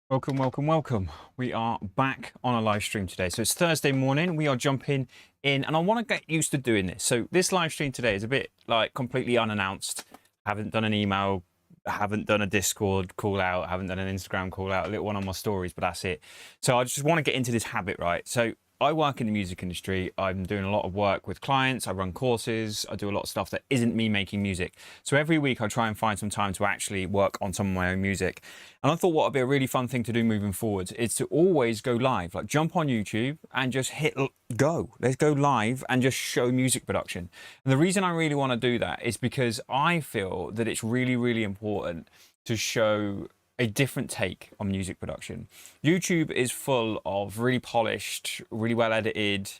Welcome, welcome, welcome. We are back on a live stream today. So it's Thursday morning. We are jumping in and I want to get used to doing this. So this live stream today is a bit like completely unannounced. I haven't done an email, I haven't done a Discord call out, I haven't done an Instagram call out, a little one on my stories, but that's it. So I just want to get into this habit, right? So I work in the music industry. I'm doing a lot of work with clients. I run courses. I do a lot of stuff that isn't me making music. So every week I try and find some time to actually work on some of my own music. And I thought what would be a really fun thing to do moving forward is to always go live, like jump on YouTube and just hit go. Let's go live and just show music production. And the reason I really want to do that is because I feel that it's really, really important to show a different take on music production. YouTube is full of really polished, really well edited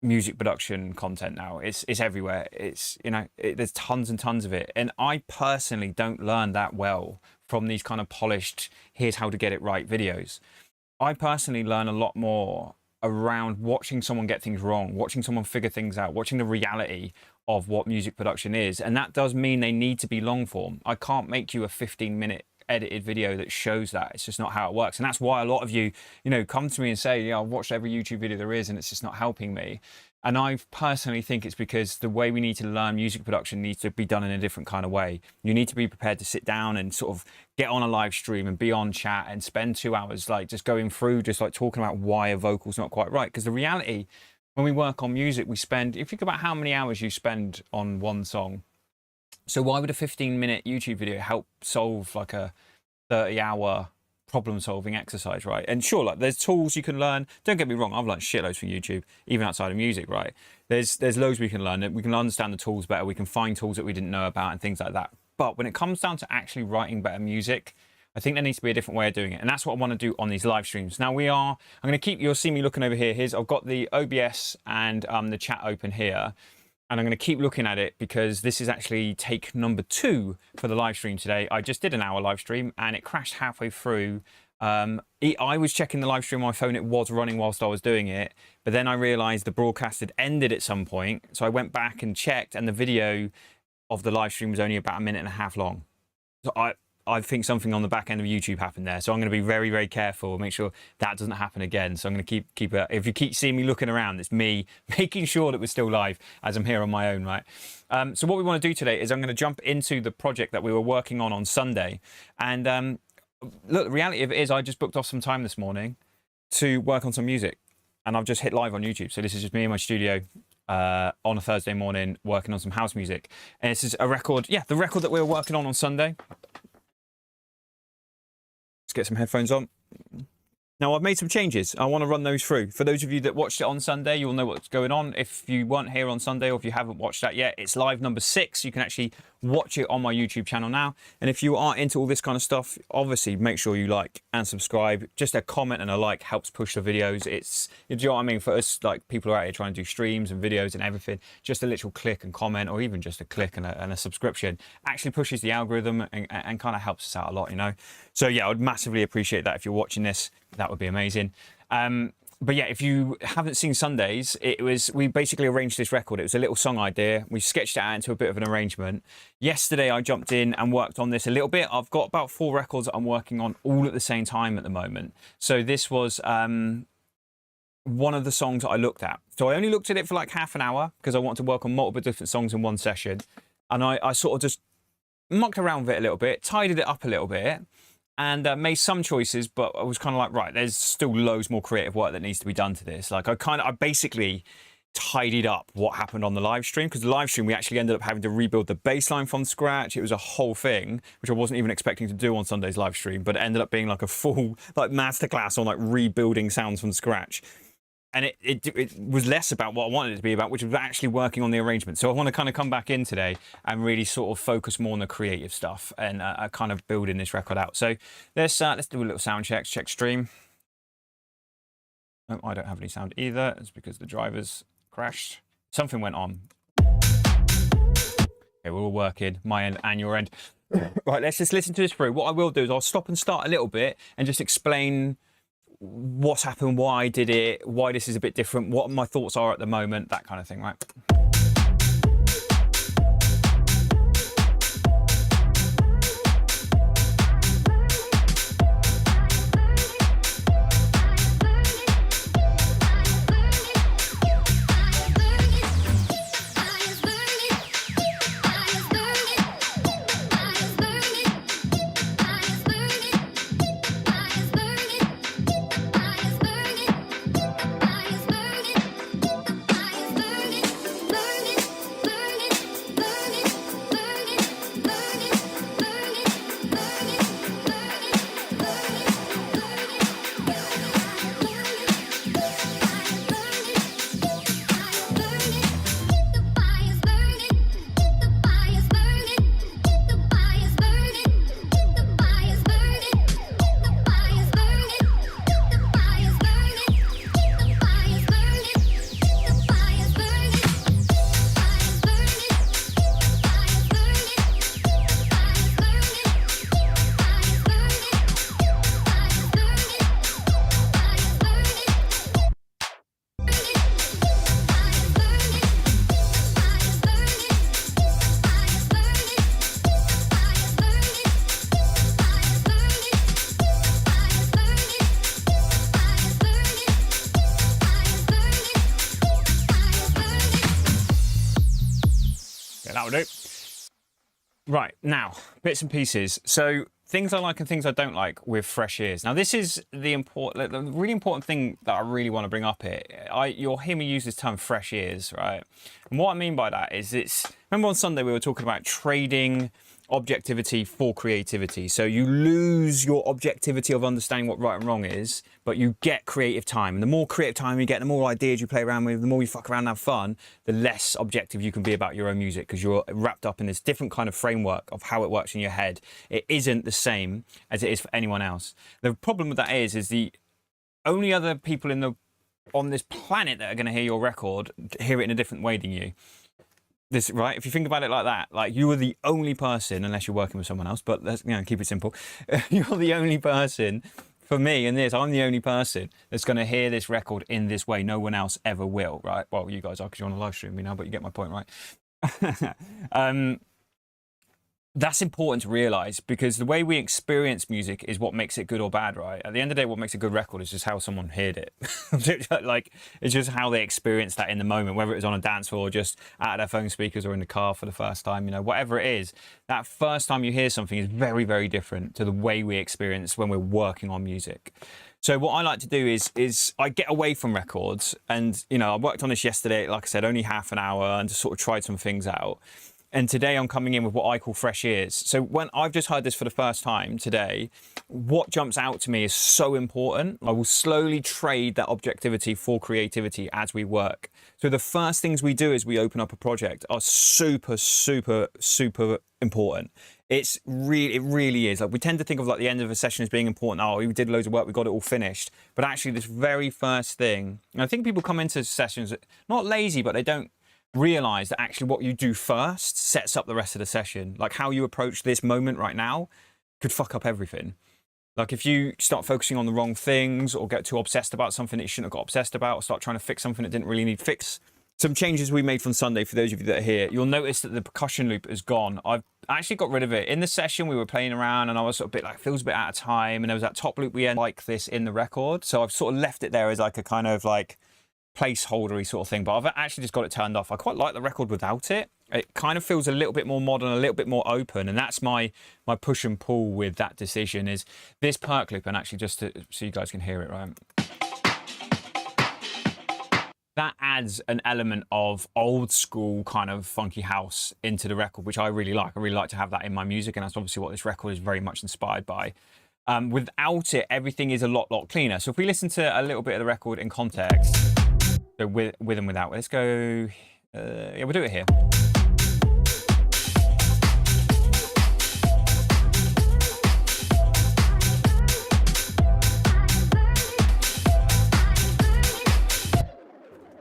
music production content now. It's everywhere. It's, you know, there's tons and tons of it. And I personally don't learn that well from these kind of polished, here's how to get it right videos. I personally learn a lot more around watching someone get things wrong, watching someone figure things out, watching the reality of what music production is. And that does mean they need to be long form. I can't make you a 15-minute edited video that shows that. It's just not how it works. And that's why a lot of you, come to me and say, yeah, I've watched every YouTube video there is and it's just not helping me. And I personally think it's because the way we need to learn music production needs to be done in a different kind of way. You need to be prepared to sit down and sort of get on a live stream and be on chat and spend 2 hours like just going through, just like talking about why a vocal's not quite right. Because the reality, when we work on music, we spend, if you think about how many hours you spend on one song, so why would a 15-minute YouTube video help solve like a 30-hour problem-solving exercise, right? And sure, like there's tools you can learn. Don't get me wrong, I've learned shitloads from YouTube, even outside of music, right? There's loads we can learn. We can understand the tools better. We can find tools that we didn't know about and things like that. But when it comes down to actually writing better music, I think there needs to be a different way of doing it. And that's what I want to do on these live streams. Now I'm going to keep, you'll see me looking over here. I've got the OBS and the chat open here. And I'm going to keep looking at it because this is actually take number 2 for the live stream today. I just did an hour live stream and it crashed halfway through. I was checking the live stream on my phone. It was running whilst I was doing it. But then I realized the broadcast had ended at some point. So I went back and checked and the video of the live stream was only about 1.5 minutes long. So I think something on the back end of YouTube happened there. So I'm going to be very, very careful, make sure that doesn't happen again. So I'm going to keep it. If you keep seeing me looking around, it's me making sure that we're still live as I'm here on my own, right? So what we want to do today is I'm going to jump into the project that we were working on Sunday. And look, the reality of it is I just booked off some time this morning to work on some music. And I've just hit live on YouTube. So this is just me in my studio on a Thursday morning working on some house music. And this is a record, the record that we were working on Sunday. Let's get some headphones on. Now, I've made some changes. I want to run those through. For those of you that watched it on Sunday, you'll know what's going on. If you weren't here on Sunday or if you haven't watched that yet, it's live number 6. You can actually watch it on my YouTube channel now. And if you are into all this kind of stuff, obviously make sure you like and subscribe. Just a comment and a like helps push the videos. Do you know what I mean? For us, like people are out here trying to do streams and videos and everything, just a literal click and comment or even just a click and a subscription actually pushes the algorithm and kind of helps us out a lot, So yeah, I would massively appreciate that if you're watching this. That would be amazing. But yeah, if you haven't seen Sundays, we basically arranged this record. It was a little song idea. We sketched it out into a bit of an arrangement. Yesterday, I jumped in and worked on this a little bit. I've got about 4 records that I'm working on all at the same time at the moment. So this was one of the songs that I looked at. So I only looked at it for like half an hour because I wanted to work on multiple different songs in one session. And I sort of just mucked around with it a little bit, tidied it up a little bit. And made some choices, but I was kind of like, right, there's still loads more creative work that needs to be done to this. Like I basically tidied up what happened on the live stream, because the live stream, we actually ended up having to rebuild the bass line from scratch. It was a whole thing, which I wasn't even expecting to do on Sunday's live stream, but it ended up being like a full like masterclass on like rebuilding sounds from scratch. And it was less about what I wanted it to be about, which was actually working on the arrangement. So I want to kind of come back in today and really sort of focus more on the creative stuff and kind of building this record out. So let's do a little sound check stream. Oh, I don't have any sound either. It's because the drivers crashed. Something went on. Okay, we're all working, my end and your end. Right, let's just listen to this through. What I will do is I'll stop and start a little bit and just explain what's happened, why I did it, why this is a bit different, what my thoughts are at the moment, that kind of thing, right? That'll do. Right, now, bits and pieces. So things I like and things I don't like with fresh ears. Now, this is the really important thing that I really want to bring up here. You'll hear me use this term fresh ears, right? And what I mean by that is remember on Sunday we were talking about trading objectivity for creativity. So you lose your objectivity of understanding what right and wrong is, but you get creative time. And the more creative time you get, the more ideas you play around with, the more you fuck around and have fun, the less objective you can be about your own music, because you're wrapped up in this different kind of framework of how it works in your head. It isn't the same as it is for anyone else. The problem with that is the only other people on this planet that are going to hear your record hear it in a different way than you. This, right? If you think about it like that, like you are the only person, unless you're working with someone else, but let's keep it simple. You're the only person, for me in this, I'm the only person that's going to hear this record in this way. No one else ever will, right? Well, you guys are because you're on a live stream, but you get my point, right? That's important to realize, because the way we experience music is what makes it good or bad, right? At the end of the day, what makes a good record is just how someone heard it. Like, it's just how they experience that in the moment, whether it was on a dance floor or just out of their phone speakers or in the car for the first time, whatever it is. That first time you hear something is very, very different to the way we experience when we're working on music. So what I like to do is I get away from records, and, I worked on this yesterday, like I said, only half an hour, and just sort of tried some things out. And today I'm coming in with what I call fresh ears. So when I've just heard this for the first time today, what jumps out to me is so important. I will slowly trade that objectivity for creativity as we work. So the first things we do as we open up a project are super, super, super important. It really is. Like, we tend to think of like the end of a session as being important. Oh, we did loads of work, we got it all finished. But actually this very first thing, and I think people come into sessions not lazy, but they don't realize that actually what you do first sets up the rest of the session. Like, how you approach this moment right now could fuck up everything. Like, if you start focusing on the wrong things or get too obsessed about something that you shouldn't have got obsessed about, or start trying to fix something that didn't really need fix. Some changes we made from Sunday, for those of you that are here, you'll notice that the percussion loop is gone. I've actually got rid of it. In the session, we were playing around and I was sort of a bit like, feels a bit out of time. And there was that top loop we had like this in the record. So I've sort of left it there as like a kind of like placeholdery sort of thing, but I've actually just got it turned off. I quite like the record without it. It kind of feels a little bit more modern, a little bit more open, and that's my push and pull with that decision, is this perk loop. And actually, just so you guys can hear it, right? That adds an element of old school kind of funky house into the record, which I really like. I really like to have that in my music, and that's obviously what this record is very much inspired by. Without it, everything is a lot cleaner. So if we listen to a little bit of the record in context, so with and without, let's go, yeah, we'll do it here.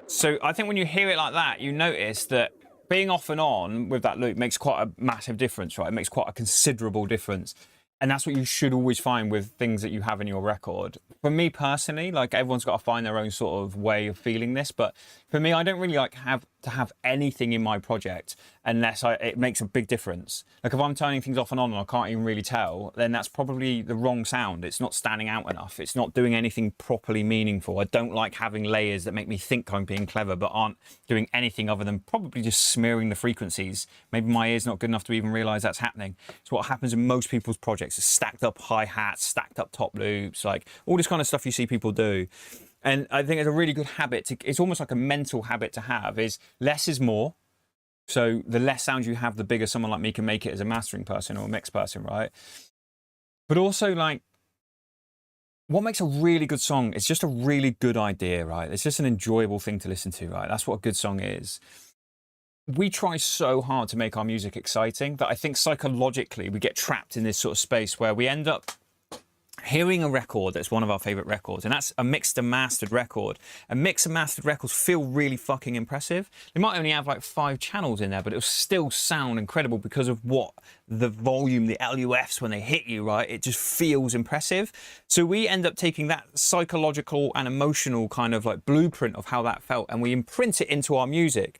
So I think when you hear it like that, you notice that being off and on with that loop makes quite a massive difference, right? It makes quite a considerable difference. And that's what you should always find with things that you have in your record. For me personally, like, everyone's got to find their own sort of way of feeling this. But for me, I don't really like to have anything in my project unless it makes a big difference. Like, if I'm turning things off and on and I can't even really tell, then that's probably the wrong sound. It's not standing out enough. It's not doing anything properly meaningful. I don't like having layers that make me think I'm being clever but aren't doing anything other than probably just smearing the frequencies. Maybe my ear's not good enough to even realize that's happening. It's what happens in most people's projects. It's stacked up hi-hats, stacked up top loops, like all this kind of stuff you see people do. And I think it's a really good habit it's almost like a mental habit to have, is less is more. So the less sound you have, the bigger someone like me can make it as a mastering person or a mix person, right? But also, like, what makes a really good song is just a really good idea, right? It's just an enjoyable thing to listen to, right? That's what a good song is. We try so hard to make our music exciting that I think psychologically we get trapped in this sort of space where we end up hearing a record that's one of our favorite records, and that's a mixed and mastered record. And mixed and mastered records feel really fucking impressive. They might only have like 5 channels in there, but it'll still sound incredible because of what the volume, the LUFs, when they hit you, right? It just feels impressive. So we end up taking that psychological and emotional kind of like blueprint of how that felt, and we imprint it into our music.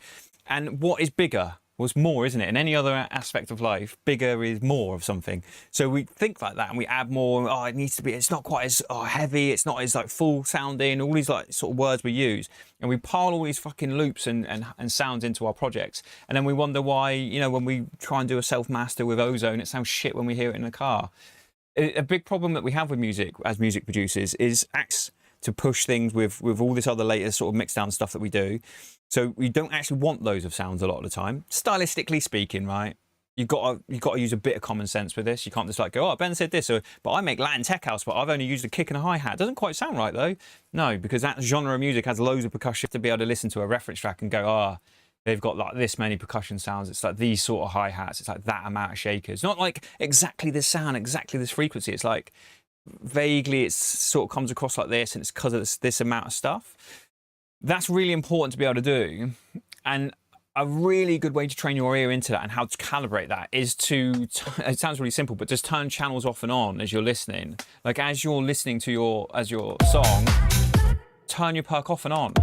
And what is bigger? Well, it's more, isn't it? In any other aspect of life, bigger is more of something. So we think like that and we add more. Oh, it needs to be, it's not quite as heavy. It's not as like full sounding, all these like sort of words we use. And we pile all these fucking loops and sounds into our projects. And then we wonder why, you know, when we try and do a self-master with Ozone, it sounds shit when we hear it in the car. A big problem that we have with music as music producers is acts to push things with all this other latest sort of mixed down stuff that we do. So we don't actually want those of sounds a lot of the time. Stylistically speaking, right? You've got to use a bit of common sense with this. You can't just like go, oh, Ben said this, but I make Latin tech house, but I've only used a kick and a hi-hat. Doesn't quite sound right though. No, because that genre of music has loads of percussion to be able to listen to a reference track and go, ah, oh, they've got like this many percussion sounds. It's like these sort of hi-hats. It's like that amount of shakers. Not like exactly this sound, exactly this frequency. It's like vaguely it sort of comes across like this, and it's because of this amount of stuff. That's really important to be able to do. And a really good way to train your ear into that and how to calibrate that is to, it sounds really simple, but just turn channels off and on as you're listening. Like as you're listening to your song, turn your perk off and on.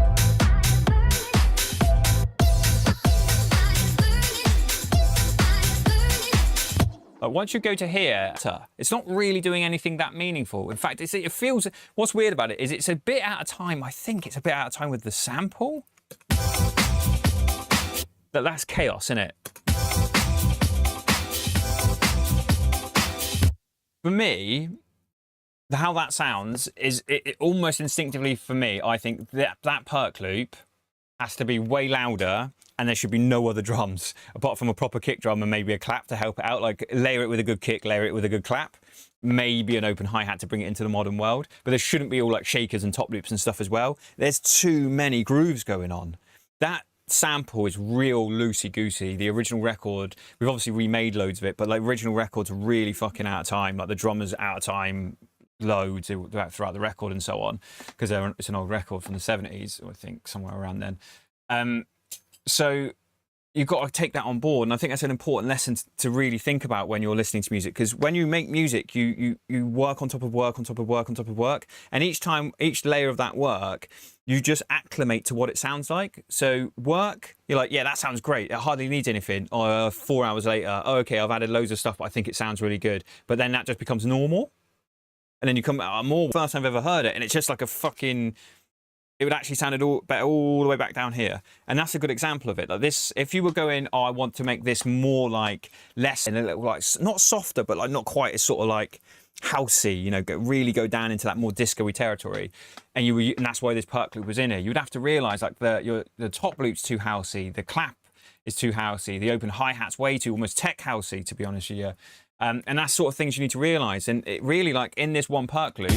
Like once you go to here, it's not really doing anything that meaningful. In fact, it feels, what's weird about it is it's a bit out of time. I think it's a bit out of time with the sample. That's chaos, isn't it? For me, how that sounds is it almost instinctively for me, I think that perk loop has to be way louder and there should be no other drums apart from a proper kick drum and maybe a clap to help it out. Like layer it with a good kick, layer it with a good clap, maybe an open hi-hat to bring it into the modern world. But there shouldn't be all like shakers and top loops and stuff as well. There's too many grooves going on. That sample is real loosey-goosey. The original record, we've obviously remade loads of it, but like original records are really fucking out of time. Like the drummers out of time loads throughout the record and so on, because it's an old record from the 70s, I think somewhere around then. So you've got to take that on board, and I think that's an important lesson to really think about when you're listening to music, because when you make music, you work on top of work on top of work on top of work, and each layer of that work, you just acclimate to what it sounds like. So work, you're like, yeah, that sounds great. It hardly needs anything. Or 4 hours later, oh, okay, I've added loads of stuff, but I think it sounds really good. But then that just becomes normal. And then you come out more, first time I've ever heard it, and it's just like a fucking, it would actually sound better all the way back down here. And that's a good example of it. Like this, if you were going, oh, I want to make this more like less and a little like, not softer, but like not quite as sort of like housey, you know, really go down into that more disco-y territory. And and that's why this perk loop was in here. You would have to realize like the top loop's too housey, the clap is too housey, the open hi-hat's way too almost tech housey, to be honest with you. And that's sort of things you need to realize. And it really, like in this one perk loop,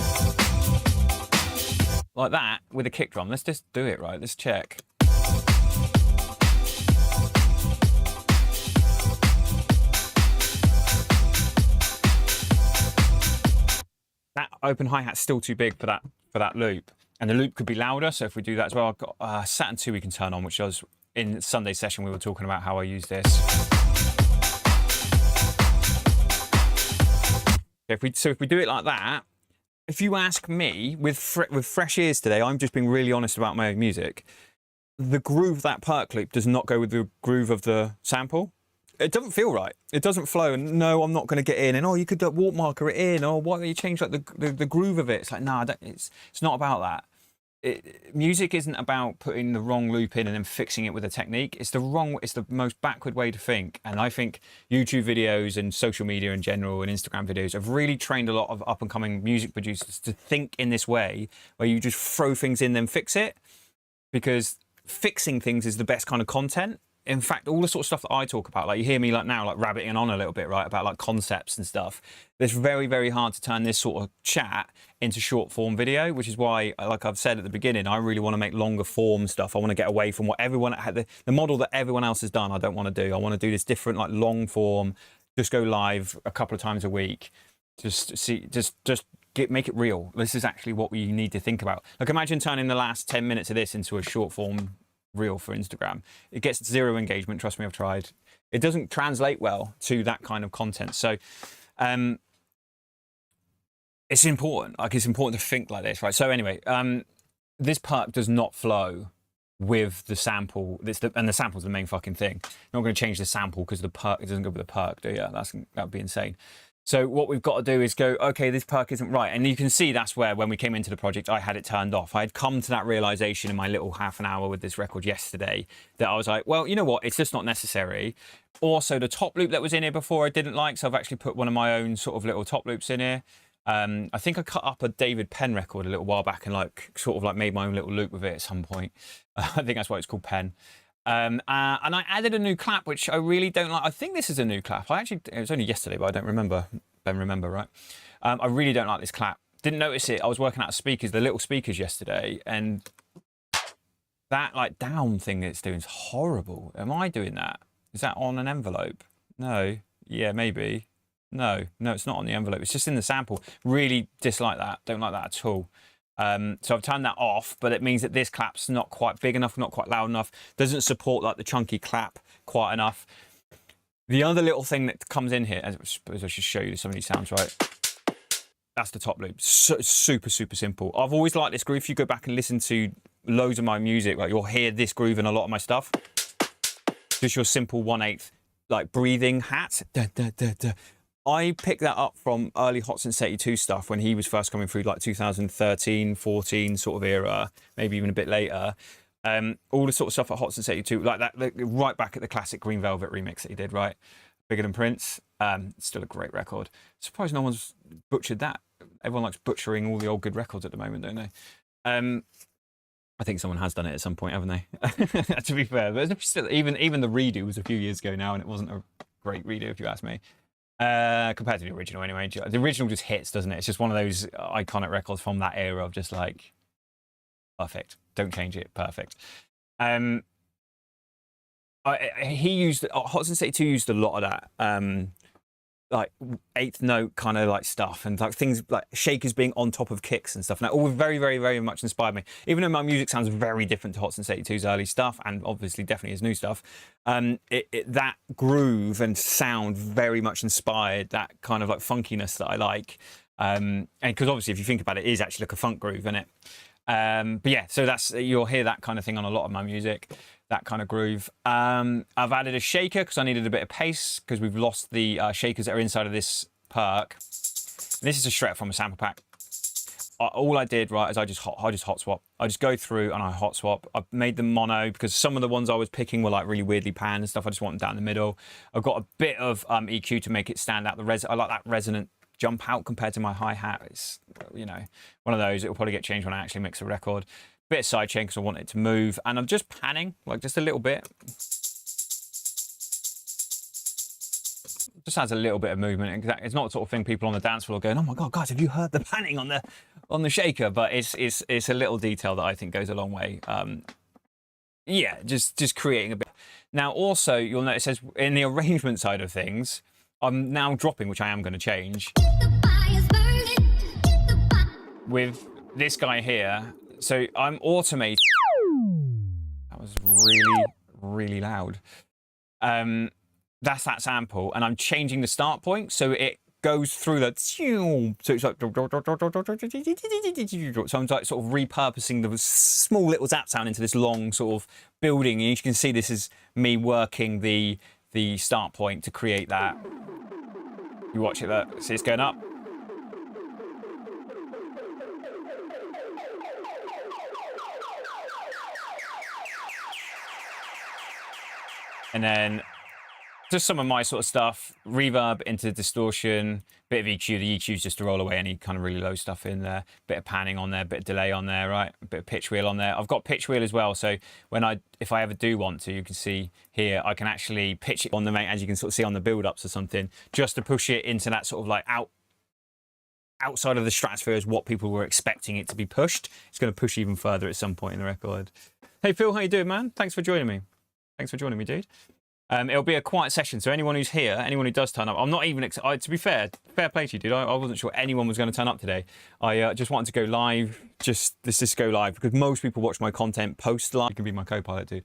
like that with a kick drum. Let's just do it, right? Let's check. That open hi-hat's still too big for that loop. And the loop could be louder, so if we do that as well, I've got Saturn 2 we can turn on, which was in Sunday's session we were talking about how I use this. If we do it like that, if you ask me, with fresh ears today, I'm just being really honest about my own music, the groove of that perk loop does not go with the groove of the sample. It doesn't feel right. It doesn't flow. And no, I'm not going to get in. And oh, you could walk marker it in. Or why don't you change like the groove of it? It's like, nah, it's not about that. Music isn't about putting the wrong loop in and then fixing it with a technique. It's the most backward way to think. And I think YouTube videos and social media in general and Instagram videos have really trained a lot of up and coming music producers to think in this way, where you just throw things in, then fix it, because fixing things is the best kind of content. In fact, all the sort of stuff that I talk about, like you hear me like now, like rabbiting on a little bit, right, about like concepts and stuff. It's very, very hard to turn this sort of chat into short form video, which is why, like I've said at the beginning, I really want to make longer form stuff. I want to get away from what everyone had, the model that everyone else has done. I don't want to do. I want to do this different, like long form, just go live a couple of times a week. Make it real. This is actually what we need to think about. Like imagine turning the last 10 minutes of this into a short form reel for Instagram. It gets zero engagement. Trust me, I've tried. It doesn't translate well to that kind of content. So it's important. Like it's important to think like this, right? So anyway, this perk does not flow with the sample. And the sample's the main fucking thing. You're not going to change the sample because the perk, it doesn't go with the perk, do you? That'd be insane. So what we've got to do is go, okay, this perk isn't right. And you can see that's where, when we came into the project, I had it turned off. I had come to that realization in my little half an hour with this record yesterday that I was like, well, you know what? It's just not necessary. Also, the top loop that was in here before I didn't like, so I've actually put one of my own sort of little top loops in here. I think I cut up a David Penn record a little while back and like sort of like made my own little loop with it at some point. I think that's why it's called Penn. And I added a new clap, which I really don't like. I think this is a new clap. It was only yesterday, but I don't remember. Ben, remember, right? I really don't like this clap. Didn't notice it. I was working out speakers, the little speakers yesterday, and that like down thing it's doing is horrible. Am I doing that? Is that on an envelope? No. Yeah, maybe. No, it's not on the envelope. It's just in the sample. Really dislike that. Don't like that at all. So I've turned that off, but it means that this clap's not quite big enough, not quite loud enough. Doesn't support like the chunky clap quite enough. The other little thing that comes in here, I suppose I should show you some of these sounds, right? That's the top loop. Super simple. I've always liked this groove. If you go back and listen to loads of my music, like you'll hear this groove in a lot of my stuff. Just your simple 1/8 like breathing hat. Da, da, da, da. I picked that up from early Hot Since 82 stuff when he was first coming through, like 2013, 14 sort of era, maybe even a bit later. All the sort of stuff at Hot Since 82, like that, right back at the classic Green Velvet remix that he did, right? Bigger Than Prince. Still a great record. Surprised no one's butchered that. Everyone likes butchering all the old good records at the moment, don't they? I think someone has done it at some point, haven't they? To be fair, but still, even the redo was a few years ago now, and it wasn't a great redo, if you ask me. Compared to the original anyway. The original just hits, doesn't it? It's just one of those iconic records from that era of just like, perfect. Don't change it. Perfect. He used, Hot Since 82 used a lot of that, like eighth note kind of like stuff, and like things like shakers being on top of kicks and stuff. And that all very much inspired me. Even though my music sounds very different to Hot Since 82's early stuff, and obviously definitely his new stuff, that groove and sound very much inspired that kind of like funkiness that I like. And because obviously if you think about it, it is actually like a funk groove, isn't it? But yeah, so that's, you'll hear that kind of thing on a lot of my music, that kind of groove. I've added a shaker because I needed a bit of pace because we've lost the shakers that are inside of this perk. This is a shred from a sample pack. All I did, right, is I just hot swap. I just go through and I hot swap. I've made them mono because some of the ones I was picking were like really weirdly panned and stuff. I just want them down the middle. I've got a bit of EQ to make it stand out. I like that resonant jump out compared to my hi-hat. It's, you know, one of those. It'll probably get changed when I actually mix a record. Bit of sidechain because I want it to move, and I'm just panning like just a little bit. Just adds a little bit of movement. It's not the sort of thing people on the dance floor are going, "Oh my god, guys, have you heard the panning on the shaker?" But it's a little detail that I think goes a long way. Yeah, just creating a bit. Now, also, you'll notice says in the arrangement side of things, I'm now dropping, which I am going to change, with this guy here. So I'm automating. That was really loud. That's that sample, and I'm changing the start point so it goes through that. So it's like, so I'm like sort of repurposing the small little zap sound into this long sort of building. And you can see this is me working the start point to create that. You watch it, look, see it's going up. And then just some of my sort of stuff, reverb into distortion, bit of EQ. The EQ's just to roll away any kind of really low stuff in there, bit of panning on there, bit of delay on there, right? A bit of pitch wheel on there. I've got pitch wheel as well, so if I ever do want to, you can see here, I can actually pitch it on the main, as you can sort of see on the build-ups or something, just to push it into that sort of like outside of the stratosphere is what people were expecting it to be pushed. It's going to push even further at some point in the record. Hey Phil, how you doing, man? Thanks for joining me. Thanks for joining me, dude. It'll be a quiet session, so anyone who's here, anyone who does turn up, I'm not even to be fair play to you, dude. I wasn't sure anyone was going to turn up today. I just wanted to go live, let's just go live, because most people watch my content post live. You can be my co-pilot, dude.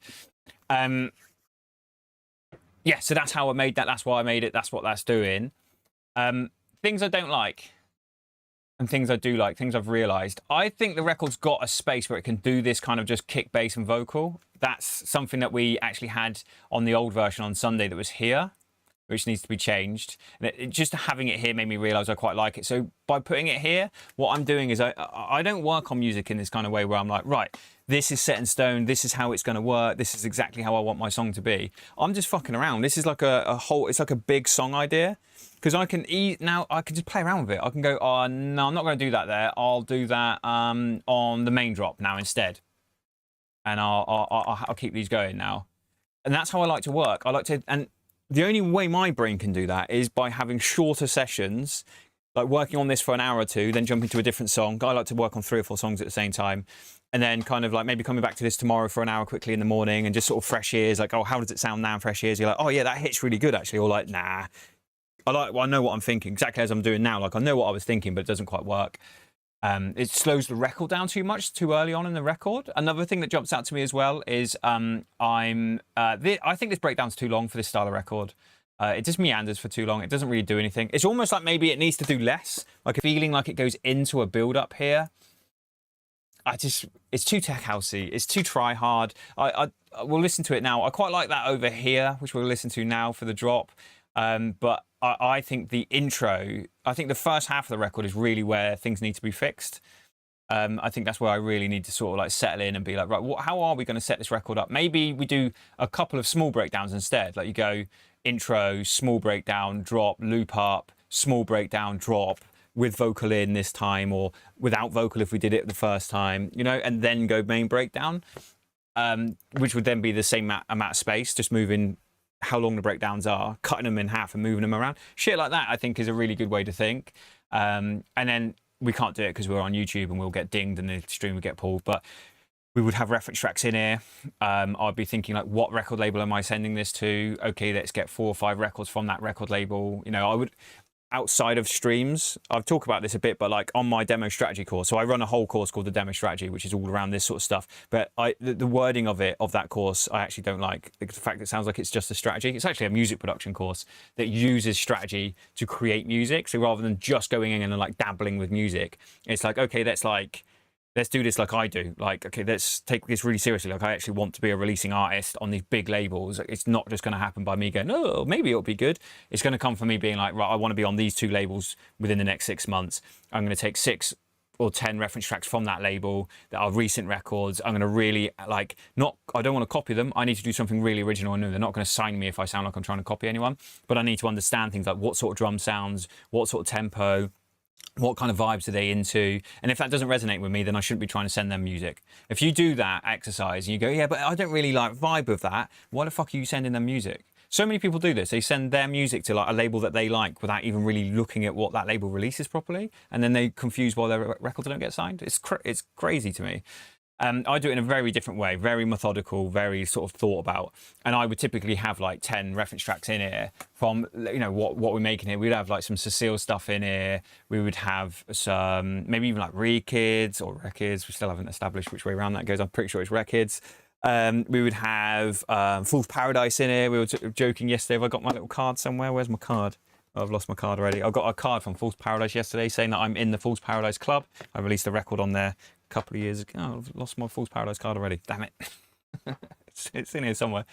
Yeah, so that's how I made that. That's why I made it. That's what that's doing. Things I don't like. and things I do like, things I've realized. I think the record's got a space where it can do this kind of just kick, bass and vocal. That's something that we actually had on the old version on Sunday that was here, which needs to be changed. And just having it here made me realize I quite like it. So by putting it here, what I'm doing is I don't work on music in this kind of way where I'm like, right, this is set in stone, this is how it's going to work, this is exactly how I want my song to be. I'm just fucking around. This is like a whole, it's like a big song idea. Because I can now I can just play around with it. I can go, oh no, I'm not going to do that there. I'll do that on the main drop now instead, and I'll keep these going now. And that's how I like to work. I like to, and the only way my brain can do that is by having shorter sessions, like working on this for an hour or two, then jumping to a different song. I like to work on 3 or 4 songs at the same time. And then kind of like maybe coming back to this tomorrow for an hour quickly in the morning and just sort of fresh ears, like, oh, how does it sound now in fresh ears? You're like, oh yeah, that hits really good actually. Or like, nah. I know what I'm thinking, exactly as I'm doing now. Like I know what I was thinking, but it doesn't quite work. It slows the record down too much, too early on in the record. Another thing that jumps out to me as well is I think this breakdown's too long for this style of record. It just meanders for too long. It doesn't really do anything. It's almost like maybe it needs to do less, like feeling like it goes into a build up here. It's too tech housey. It's too try hard. We'll listen to it now. I quite like that over here, which we'll listen to now for the drop. But I think the intro, I think the first half of the record is really where things need to be fixed. I think that's where I really need to sort of like settle in and be like, right, how are we going to set this record up? Maybe we do a couple of small breakdowns instead. Like you go intro, small breakdown, drop, loop up, small breakdown, drop, with vocal in this time, or without vocal if we did it the first time, you know, and then go main breakdown, which would then be the same amount of space, just moving how long the breakdowns are, cutting them in half and moving them around. Shit like that, I think, is a really good way to think. And then we can't do it because we're on YouTube and we'll get dinged and the stream will get pulled. But we would have reference tracks in here. I'd be thinking like, what record label am I sending this to? Okay, let's get 4 or 5 records from that record label. You know, I would, outside of streams, I've talked about this a bit, but like on my demo strategy course, so I run a whole course called the demo strategy, which is all around this sort of stuff. But the wording of that course, I actually don't like. The fact it sounds like it's just a strategy. It's actually a music production course that uses strategy to create music. So rather than just going in and like dabbling with music, it's like, okay, let's do this like I do. Like, okay, let's take this really seriously. Like, I actually want to be a releasing artist on these big labels. It's not just going to happen by me going, oh, maybe it'll be good. It's going to come from me being like, right, I want to be on these 2 labels within the next 6 months. I'm going to take 6 or 10 reference tracks from that label that are recent records. I'm going to really like, I don't want to copy them. I need to do something really original and new. They're not going to sign me if I sound like I'm trying to copy anyone, but I need to understand things like what sort of drum sounds, what sort of tempo, what kind of vibes are they into? And if that doesn't resonate with me, then I shouldn't be trying to send them music. If you do that exercise and you go, yeah, but I don't really like vibe with that, why the fuck are you sending them music? So many people do this. They send their music to like a label that they like without even really looking at what that label releases properly. And then they confuse why their records don't get signed. It's crazy to me. I do it in a very different way, very methodical, very sort of thought about. And I would typically have like 10 reference tracks in here from, you know, what we're making here. We'd have like some Cecile stuff in here. We would have some, maybe even like Rekids or Records. We still haven't established which way around that goes. I'm pretty sure it's Records. We would have Fool's Paradise in here. We were joking yesterday. Have I got my little card somewhere? Where's my card? Oh, I've lost my card already. I got a card from Fool's Paradise yesterday saying that I'm in the Fool's Paradise Club. I released a record on there a couple of years ago. Oh, I've lost my Fool's Paradise card already. Damn it. it's in here somewhere.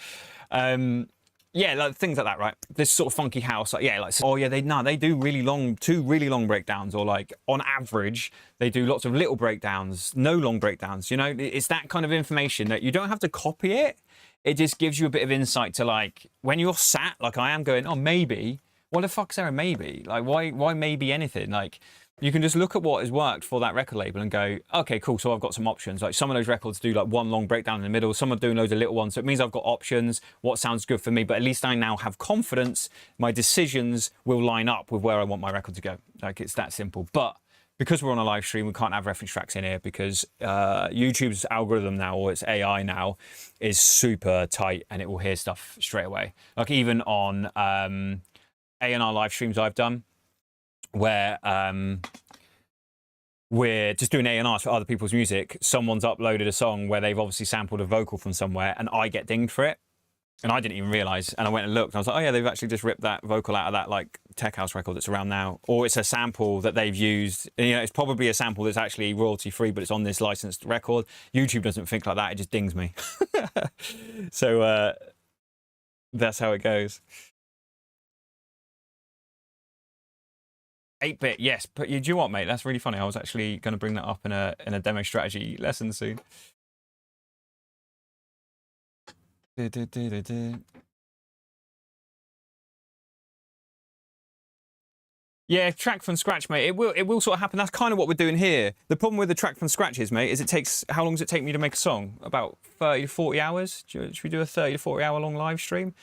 Yeah, like things like that, right? This sort of funky house, like, yeah, like, oh yeah, they do really long, 2 really long breakdowns, or like on average, they do lots of little breakdowns, no long breakdowns. You know, it's that kind of information that you don't have to copy it. It just gives you a bit of insight to like, when you're sat, like I am going, oh, maybe, what the fuck's there a maybe? Like, why maybe anything? Like, you can just look at what has worked for that record label and go, okay, cool, so I've got some options. Like some of those records do like 1 long breakdown in the middle, some are doing loads of little ones, so it means I've got options, what sounds good for me, but at least I now have confidence my decisions will line up with where I want my record to go. Like, it's that simple. But because we're on a live stream, we can't have reference tracks in here because YouTube's algorithm now, or its AI now, is super tight and it will hear stuff straight away. Like even on A&R live streams I've done, where we're just doing A&Rs for other people's music, someone's uploaded a song where they've obviously sampled a vocal from somewhere and I get dinged for it. And I didn't even realise. And I went and looked and I was like, oh yeah, they've actually just ripped that vocal out of that like tech house record that's around now, or it's a sample that they've used. You know, it's probably a sample that's actually royalty free, but it's on this licensed record. YouTube doesn't think like that; it just dings me. So that's how it goes. 8-bit, yes. But do you know what, mate? That's really funny. I was actually going to bring that up in a demo strategy lesson soon. Yeah, track from scratch, mate. It will sort of happen. That's kind of what we're doing here. The problem with the track from scratch is, mate, is it takes, how long does it take me to make a song? About 30 to 40 hours. Should we do a 30 to 40 hour long live stream?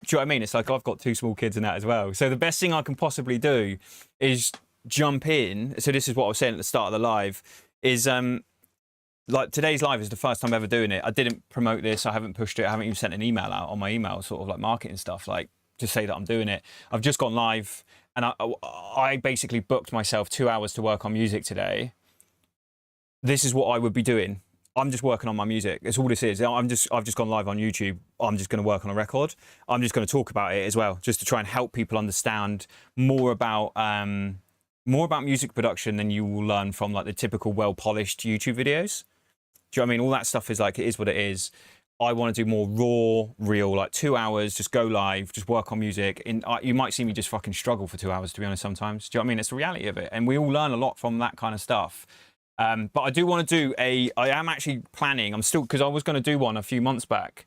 Do you know what I mean? It's like I've got 2 small kids and that as well. So the best thing I can possibly do is jump in. So this is what I was saying at the start of the live, is like today's live is the first time ever doing it. I didn't promote this. I haven't pushed it. I haven't even sent an email out on my email, sort of like marketing stuff, like to say that I'm doing it. I've just gone live, and I basically booked myself 2 hours to work on music today. This is what I would be doing. I'm just working on my music. That's all this is. I've just gone live on YouTube. I'm just going to work on a record. I'm just going to talk about it as well, just to try and help people understand more about music production than you will learn from like the typical well-polished YouTube videos. Do you know what I mean? All that stuff is like, it is what it is. I want to do more raw, real, like 2 hours, just go live, just work on music. You might see me just fucking struggle for 2 hours, to be honest, sometimes. Do you know what I mean? It's the reality of it. And we all learn a lot from that kind of stuff. But I do want to do I am actually planning, because I was going to do one a few months back,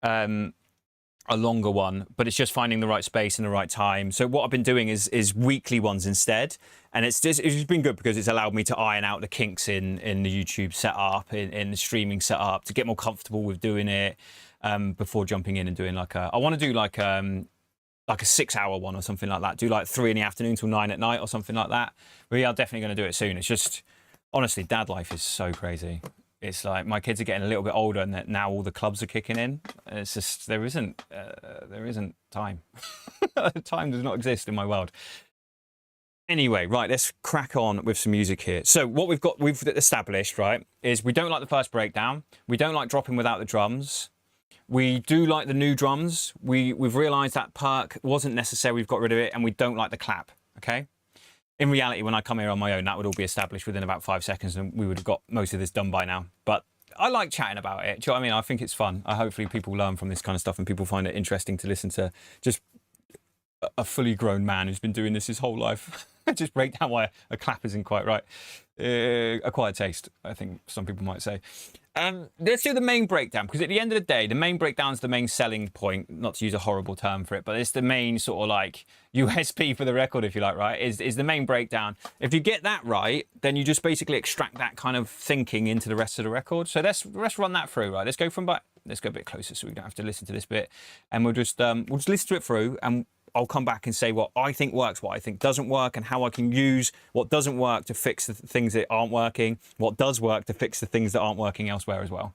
a longer one, but it's just finding the right space and the right time. So what I've been doing is weekly ones instead. And it's just been good because it's allowed me to iron out the kinks in the YouTube setup, in the streaming setup, to get more comfortable with doing it before jumping in and doing I want to do like a 6 hour one or something like that. Do like 3 in the afternoon till 9 at night or something like that. We are definitely going to do it soon. It's just, honestly, dad life is so crazy. It's like my kids are getting a little bit older, and that now all the clubs are kicking in. And it's just there isn't time. Time does not exist in my world. Anyway, right, let's crack on with some music here. So what we've established, right, is we don't like the first breakdown. We don't like dropping without the drums. We do like the new drums. We've realised that perk wasn't necessary. We've got rid of it, and we don't like the clap. Okay. In reality, when I come here on my own, that would all be established within about 5 seconds, and we would have got most of this done by now. But I like chatting about it. Do you know what I mean? I think it's fun. Hopefully people learn from this kind of stuff, and people find it interesting to listen to just a fully grown man who's been doing this his whole life. Just break down why a clap isn't quite right. Acquired taste, I think some people might say. Let's do the main breakdown, because at the end of the day, the main breakdown's the main selling point, not to use a horrible term for it, but it's the main sort of like USP for the record, if you like, right, is the main breakdown. If you get that right, then you just basically extract that kind of thinking into the rest of the record. So let's run that through, right? Let's go a bit closer so we don't have to listen to this bit, and we'll just listen to it through, and I'll come back and say what I think works, what I think doesn't work, and how I can use what doesn't work to fix the things that aren't working, what does work to fix the things that aren't working elsewhere as well.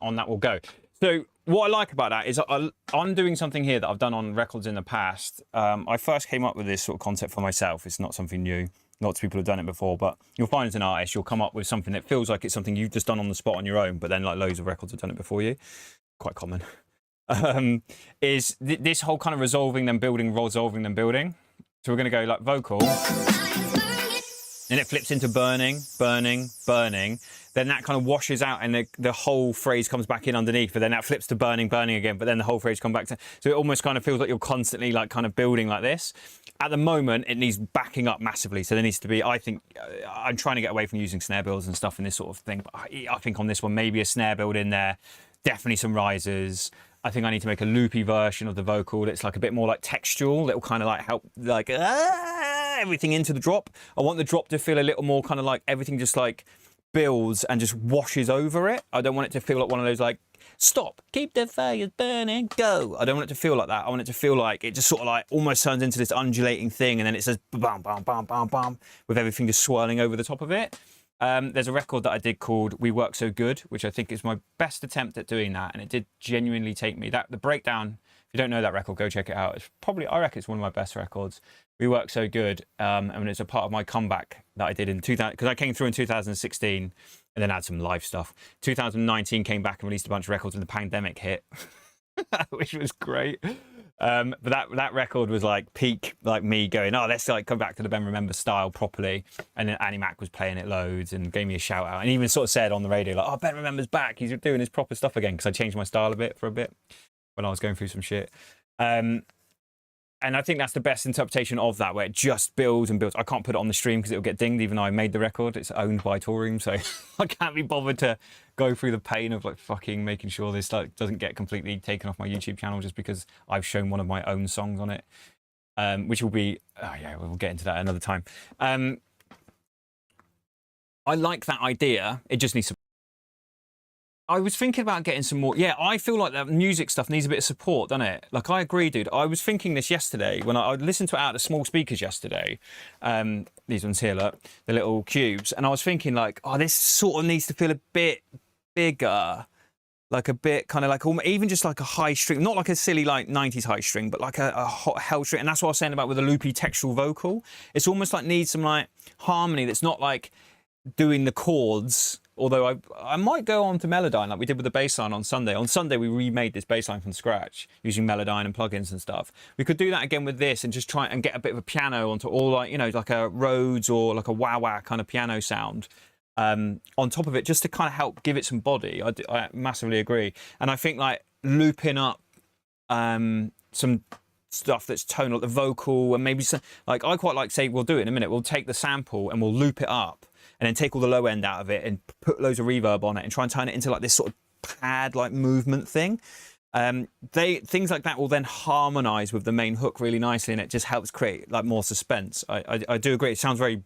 On that will go. So what I like about that is I'm doing something here that I've done on records in the past. I first came up with this sort of concept for myself. It's not something new. Lots of people have done it before, but you'll find as an artist, you'll come up with something that feels like it's something you've just done on the spot on your own, but then like loads of records have done it before you. Quite common. This whole kind of resolving then building. So we're going to go like vocal, and it flips into burning, burning, burning. Then that kind of washes out, and the whole phrase comes back in underneath. But then that flips to burning, burning again. But then the whole phrase comes back to. So it almost kind of feels like you're constantly like kind of building like this. At the moment, it needs backing up massively. So there needs to be. I think I'm trying to get away from using snare builds and stuff in this sort of thing. But I think on this one, maybe a snare build in there. Definitely some risers. I think I need to make a loopy version of the vocal that's like a bit more like textual. That will kind of like help like everything into the drop. I want the drop to feel a little more kind of like everything just like builds and just washes over it. I don't want it to feel like one of those like stop, keep the fires burning, go. I don't want it to feel like that. I want it to feel like it just sort of like almost turns into this undulating thing, and then it says bam, bam, bam, bam, bam, with everything just swirling over the top of it. There's a record that I did called We Work So Good, which I think is my best attempt at doing that, and it did genuinely take me. The breakdown, if you don't know that record, go check it out. It's probably, I reckon it's one of my best records. We Work So Good, and it's a part of my comeback that I did in 2000, because I came through in 2016 and then had some live stuff. 2019 came back and released a bunch of records when the pandemic hit, which was great. But that record was like peak, like me going, oh, let's like come back to the Ben Remember style properly. And then Annie Mac was playing it loads and gave me a shout out, and even sort of said on the radio like, oh, Ben Remember's back, he's doing his proper stuff again, because I changed my style a bit for a bit when I was going through some shit. And I think that's the best interpretation of that, where it just builds and builds. I can't put it on the stream because it'll get dinged, even though I made the record. It's owned by Torium, so I can't be bothered to go through the pain of like fucking making sure this like doesn't get completely taken off my YouTube channel just because I've shown one of my own songs on it, which will be, oh yeah, we'll get into that another time. I like that idea. It just needs to. I was thinking about getting some more. Yeah, I feel like that music stuff needs a bit of support, doesn't it? Like, I agree, dude. I was thinking this yesterday when I listened to it out of small speakers yesterday. These ones here, look, the little cubes. And I was thinking, like, oh, this sort of needs to feel a bit bigger. Like a bit kind of like, even just like a high string, not like a silly like 90s high string, but like a hot held string. And that's what I was saying about with a loopy textual vocal. It's almost like needs some like harmony that's not like doing the chords. Although I might go on to Melodyne like we did with the bass line on Sunday. On Sunday, we remade this bass line from scratch using Melodyne and plugins and stuff. We could do that again with this and just try and get a bit of a piano onto all like, you know, like a Rhodes or like a wah-wah kind of piano sound on top of it, just to kind of help give it some body. I massively agree. And I think like looping up some stuff that's tonal, the vocal, and maybe some, like I quite like, say, we'll do it in a minute. We'll take the sample and we'll loop it up, and then take all the low end out of it and put loads of reverb on it and try and turn it into like this sort of pad like movement thing. Things like that will then harmonize with the main hook really nicely, and it just helps create like more suspense. I do agree. It sounds very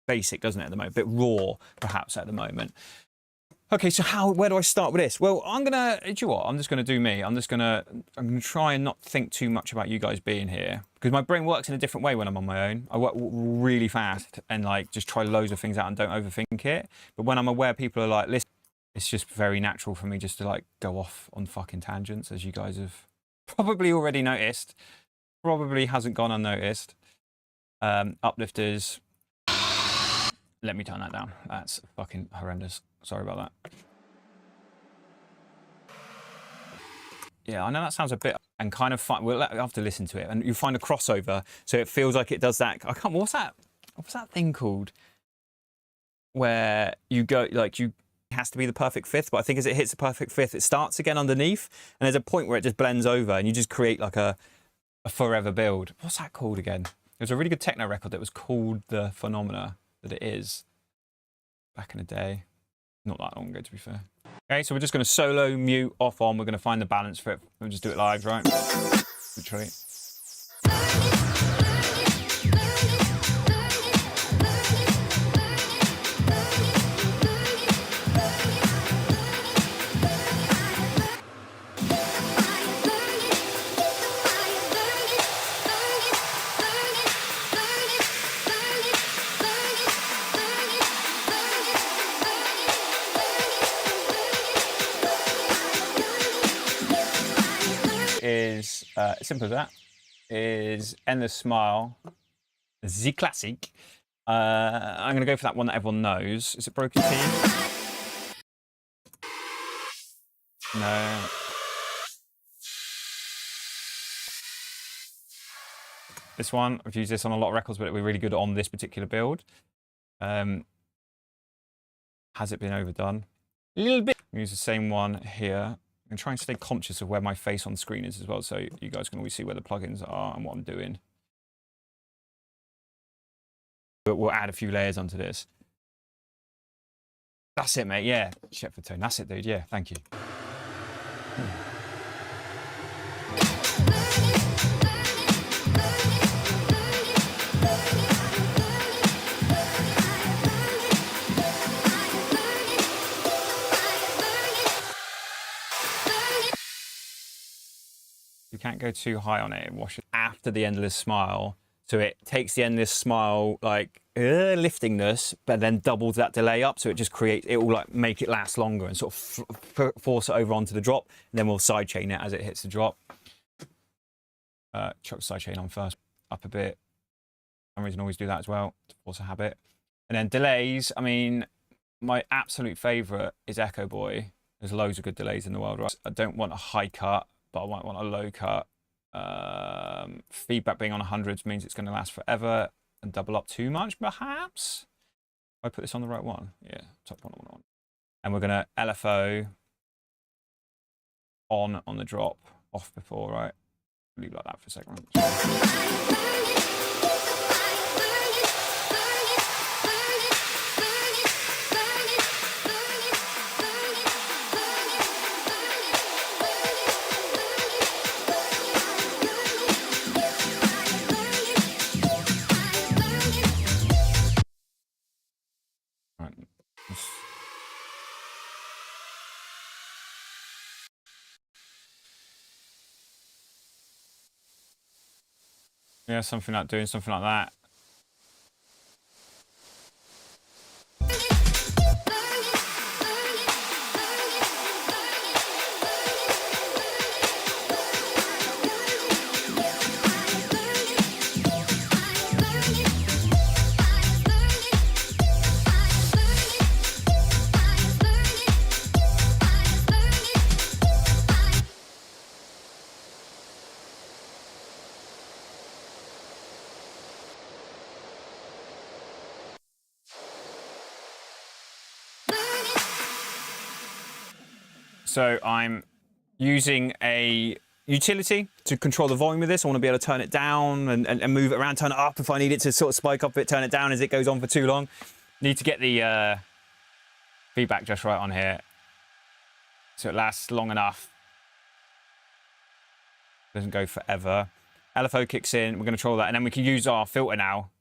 basic, doesn't it, at the moment? A bit raw, perhaps, at the moment. Okay, so where do I start with this? Well, do you know what? I'm just gonna do me. I'm gonna try and not think too much about you guys being here, because my brain works in a different way when I'm on my own. I work really fast and like just try loads of things out and don't overthink it. But when I'm aware people are like, listen, it's just very natural for me just to like go off on fucking tangents, as you guys have probably already noticed. Probably hasn't gone unnoticed. Uplifters. Let me turn that down. That's fucking horrendous. Sorry about that. Yeah, I know that sounds a bit and kind of fun. We'll have to listen to it, and you find a crossover, so it feels like it does that. I can't. What's that thing called? Where you go like it has to be the perfect fifth, but I think as it hits the perfect fifth, it starts again underneath, and there's a point where it just blends over, and you just create like a forever build. What's that called again? There's a really good techno record that was called The Phenomena that it is back in the day. Not that long ago, to be fair. Okay, so we're just going to solo, mute, off, on. We're going to find the balance for it. We'll just do it live, right? Good treat. Is simple as that. Is Endless Smile, the classic. I'm going to go for that one that everyone knows. Is it Broken Team? No. This one, I've used this on a lot of records, but we're really good on this particular build. Has it been overdone? A little bit. Use the same one here. I'm trying to stay conscious of where my face on screen is as well, so you guys can always see where the plugins are and what I'm doing. But we'll add a few layers onto this. That's it, mate. Yeah, Shepard tone. That's it, dude. Yeah, thank you. You can't go too high on it and wash it after the endless smile. So it takes the endless smile, like, liftingness, but then doubles that delay up. So it just creates, it will like make it last longer and sort of force it over onto the drop. And then we'll sidechain it as it hits the drop. Chuck the sidechain on first, up a bit. For some reason, always do that as well to force a habit. And then delays, I mean, my absolute favorite is Echo Boy. There's loads of good delays in the world, right? I don't want a high cut, but I might want a low cut. Feedback being on 100s means it's going to last forever and double up too much, perhaps. I put this on the right one. Yeah, top one. And we're going to LFO on the drop, off before, right? Leave like that for a second. Yeah, something like doing something like that. So I'm using a utility to control the volume of this. I want to be able to turn it down and move it around, turn it up if I need it to sort of spike up a bit, turn it down as it goes on for too long. Need to get the feedback just right on here so it lasts long enough. Doesn't go forever. LFO kicks in, we're going to control that, and then we can use our filter now.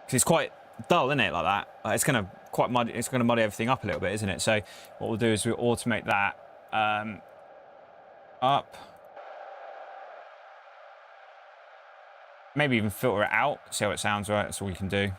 Because it's quite dull, isn't it, like that? It's going to quite muddy, it's going to muddy everything up a little bit, isn't it? So what we'll do is we'll automate that up. Maybe even filter it out, see how it sounds, right? That's all we can do.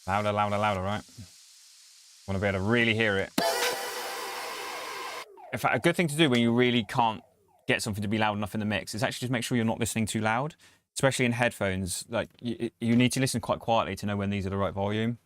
Louder, louder, louder, right? Want to be able to really hear it. In fact, a good thing to do when you really can't get something to be loud enough in the mix is actually just make sure you're not listening too loud, especially in headphones. Like you need to listen quite quietly to know when these are the right volume.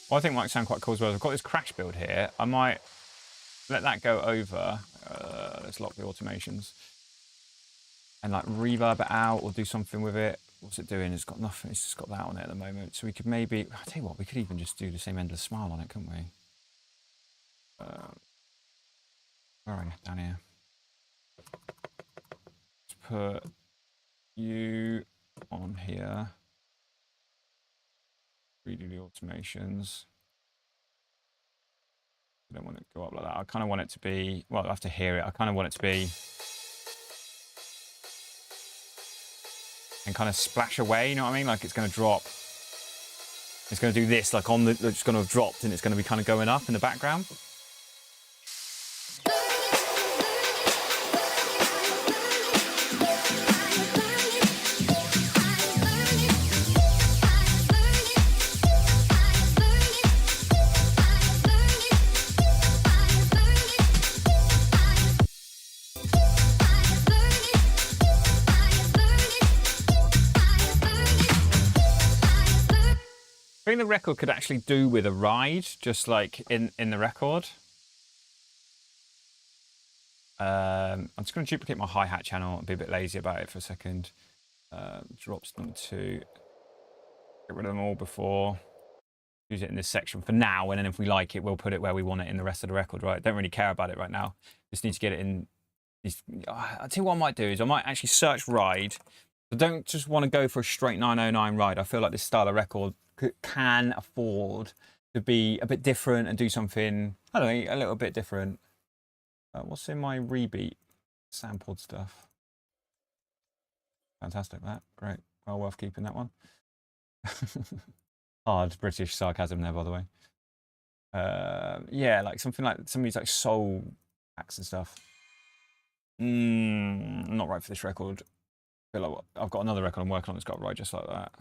What I think might sound quite cool as well is I've got this crash build here. I might let that go over. Let's lock the automations. And like reverb it out or do something with it. What's it doing? It's got nothing. It's just got that on it at the moment. So we could maybe, I'll tell you what, we could even just do the same endless smile on it, couldn't we? Where are we? Down here. Let's put you on here. Redo the automations. I don't want it to go up like that. I kind of want it to be, well, I have to hear it. I kind of want it to be and kind of splash away, you know what I mean? Like it's going to drop. It's going to do this, like on the, it's going to have dropped and it's going to be kind of going up in the background. I think the record could actually do with a ride, just like in the record. I'm just going to duplicate my hi-hat channel and be a bit lazy about it for a second. Drops them to get rid of them all before. Use it in this section for now, and then if we like it, we'll put it where we want it in the rest of the record, right? Don't really care about it right now. Just need to get it in. I'll tell you what I might do is I might actually search ride. I don't just want to go for a straight 909 ride. I feel like this style of record can afford to be a bit different and do something, I don't know, a little bit different. What's in my rebeat sampled stuff? Fantastic, that. Great. Well worth keeping that one. Hard British sarcasm there, by the way. Yeah, like something like some of these like soul acts and stuff. Not right for this record. I feel like I've got another record I'm working on that's got a ride just like that.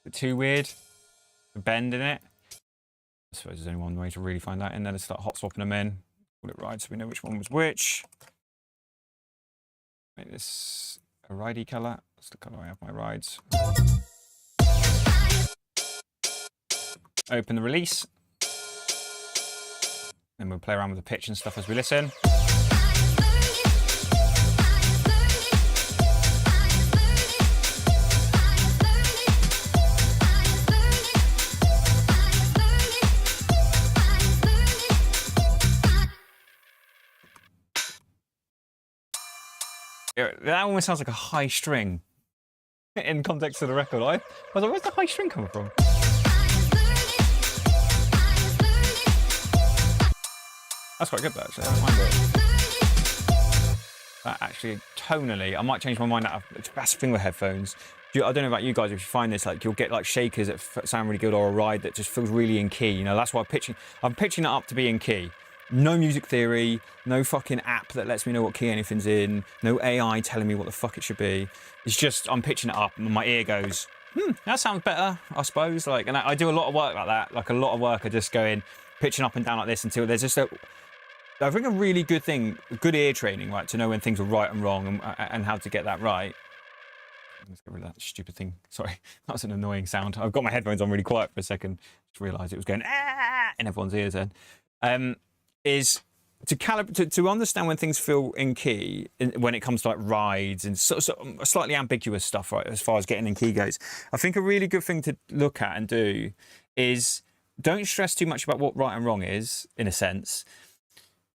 Bit too weird. The bend in it. I suppose there's only one way to really find that in there. Let's start hot swapping them in. Call it ride so we know which one was which. Make this a ridey colour. That's the colour I have my rides. Open the release. Then we'll play around with the pitch and stuff as we listen. That almost sounds like a high string in context of the record. I was like, where's the high string coming from? That's quite good though, actually. I don't mind it. That actually, tonally, I might change my mind out of, that's the thing with headphones. I don't know about you guys, if you find this, like you'll get like shakers that sound really good or a ride that just feels really in key. You know, that's why I'm pitching it up to be in key. No music theory, no fucking app that lets me know what key anything's in, no AI telling me what the fuck it should be. It's just, I'm pitching it up and my ear goes, that sounds better, I suppose. Like, and I do a lot of work like that. Like a lot of work, I just go in, pitching up and down like this until there's just I think a really good thing, good ear training, right, to know when things are right and wrong and how to get that right. Let's get rid of that stupid thing. Sorry, that was an annoying sound. I've got my headphones on really quiet for a second. Just realised it was going in everyone's ears then. Is to understand when things feel in key when it comes to like rides and slightly ambiguous stuff, right, as far as getting in key goes. I think a really good thing to look at and do is don't stress too much about what right and wrong is, in a sense.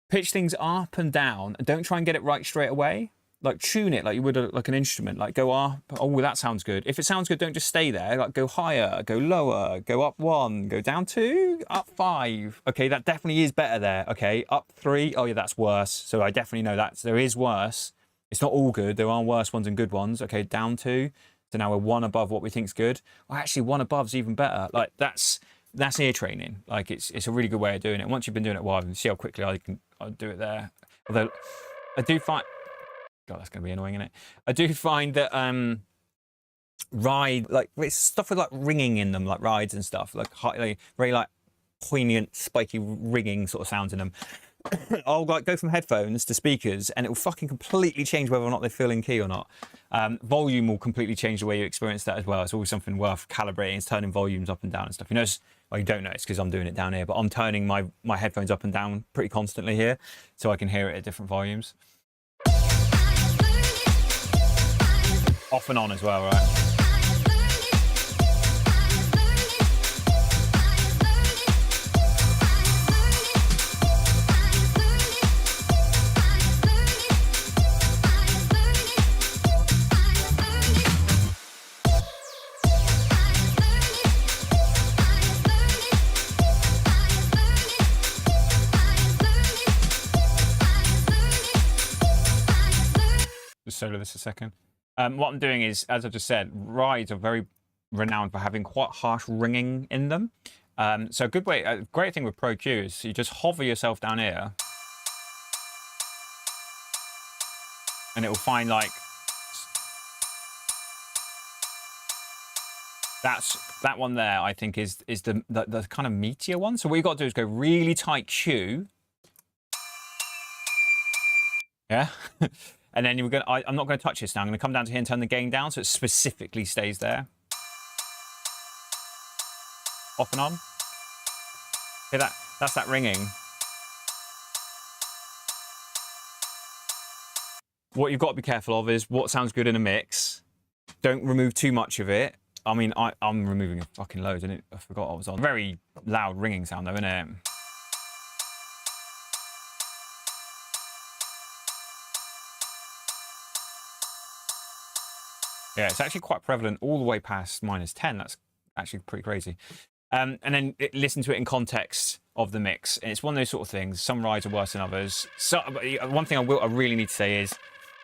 Pitch things up and down and don't try and get it right straight away. Like tune it like you would like an instrument, like go up, oh, that sounds good. If it sounds good, don't just stay there, like go higher, go lower, go up 1, go down 2, up 5. Okay, that definitely is better there. Okay, up 3, oh yeah, that's worse. So I definitely know that there is worse. It's not all good, there are worse ones and good ones. Okay, down 2, so now we're 1 above what we think's good. Well, actually 1 above's even better. Like that's ear training. Like it's a really good way of doing it. Once you've been doing it a while, you see how quickly I'll do it there. Although I do find, God, that's going to be annoying, isn't it? I do find that ride, like it's stuff with like ringing in them, like rides and stuff, like very like poignant, spiky ringing sort of sounds in them. I'll like go from headphones to speakers, and it will fucking completely change whether or not they feel in key or not. Volume will completely change the way you experience that as well. It's always something worth calibrating. It's turning volumes up and down and stuff. You notice, well, you don't notice because I'm doing it down here, but I'm turning my headphones up and down pretty constantly here, so I can hear it at different volumes. Off and on as well, right? solo this a second. What I'm doing is, as I just said, rides are very renowned for having quite harsh ringing in them. So a great thing with Pro Q is you just hover yourself down here, and it will find like that one there. I think is the kind of meatier one. So what you got to do is go really tight Q. Yeah. And then I'm not going to touch this now. I'm going to come down to here and turn the gain down so it specifically stays there. Off and on. Hear that? That's that ringing. What you've got to be careful of is what sounds good in a mix. Don't remove too much of it. I mean, I'm removing a fucking loads, and I forgot I was on. Very loud ringing sound though, isn't it? Yeah, it's actually quite prevalent all the way past -10. That's actually pretty crazy. And then listen to it in context of the mix. And it's one of those sort of things. Some rides are worse than others. So one thing I really need to say is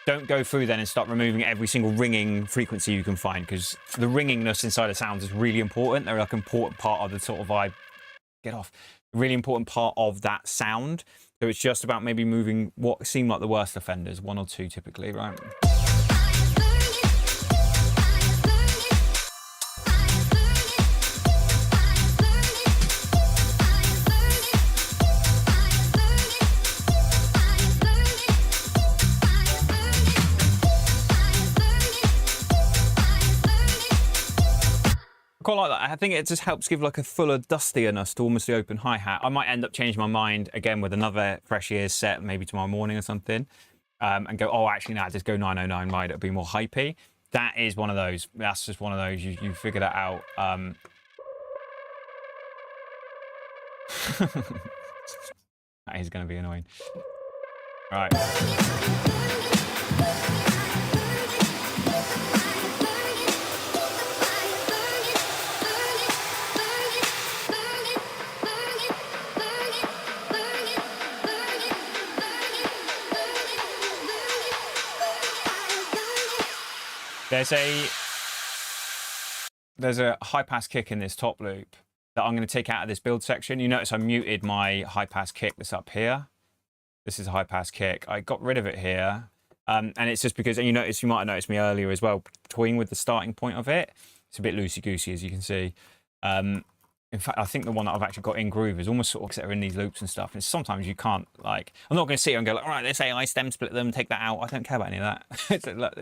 don't go through then and start removing every single ringing frequency you can find, because the ringingness inside of sounds is really important. They're like an important part of the sort of vibe. Get off. Really important part of that sound. So it's just about maybe moving what seem like the worst offenders, 1 or 2 typically, right? Quite like that. I think it just helps give like a fuller dustiness to almost the open hi-hat. I might end up changing my mind again with another fresh ears set, maybe tomorrow morning or something, and go, oh, actually, no, just go 909, right? It'll be more hypey. That is one of those. That's just one of those. You figure that out. That is going to be annoying. Right. There's a high pass kick in this top loop that I'm going to take out of this build section. You notice I muted my high pass kick that's up here. This is a high pass kick. I got rid of it here. And it's just because, and you might have noticed me earlier as well, toying with the starting point of it. It's a bit loosey-goosey, as you can see. In fact, I think the one that I've actually got in groove is almost sort of that are in these loops and stuff. And sometimes you can't, like, I'm not going to sit here and go, like, all right, let's AI stem split them, take that out. I don't care about any of that.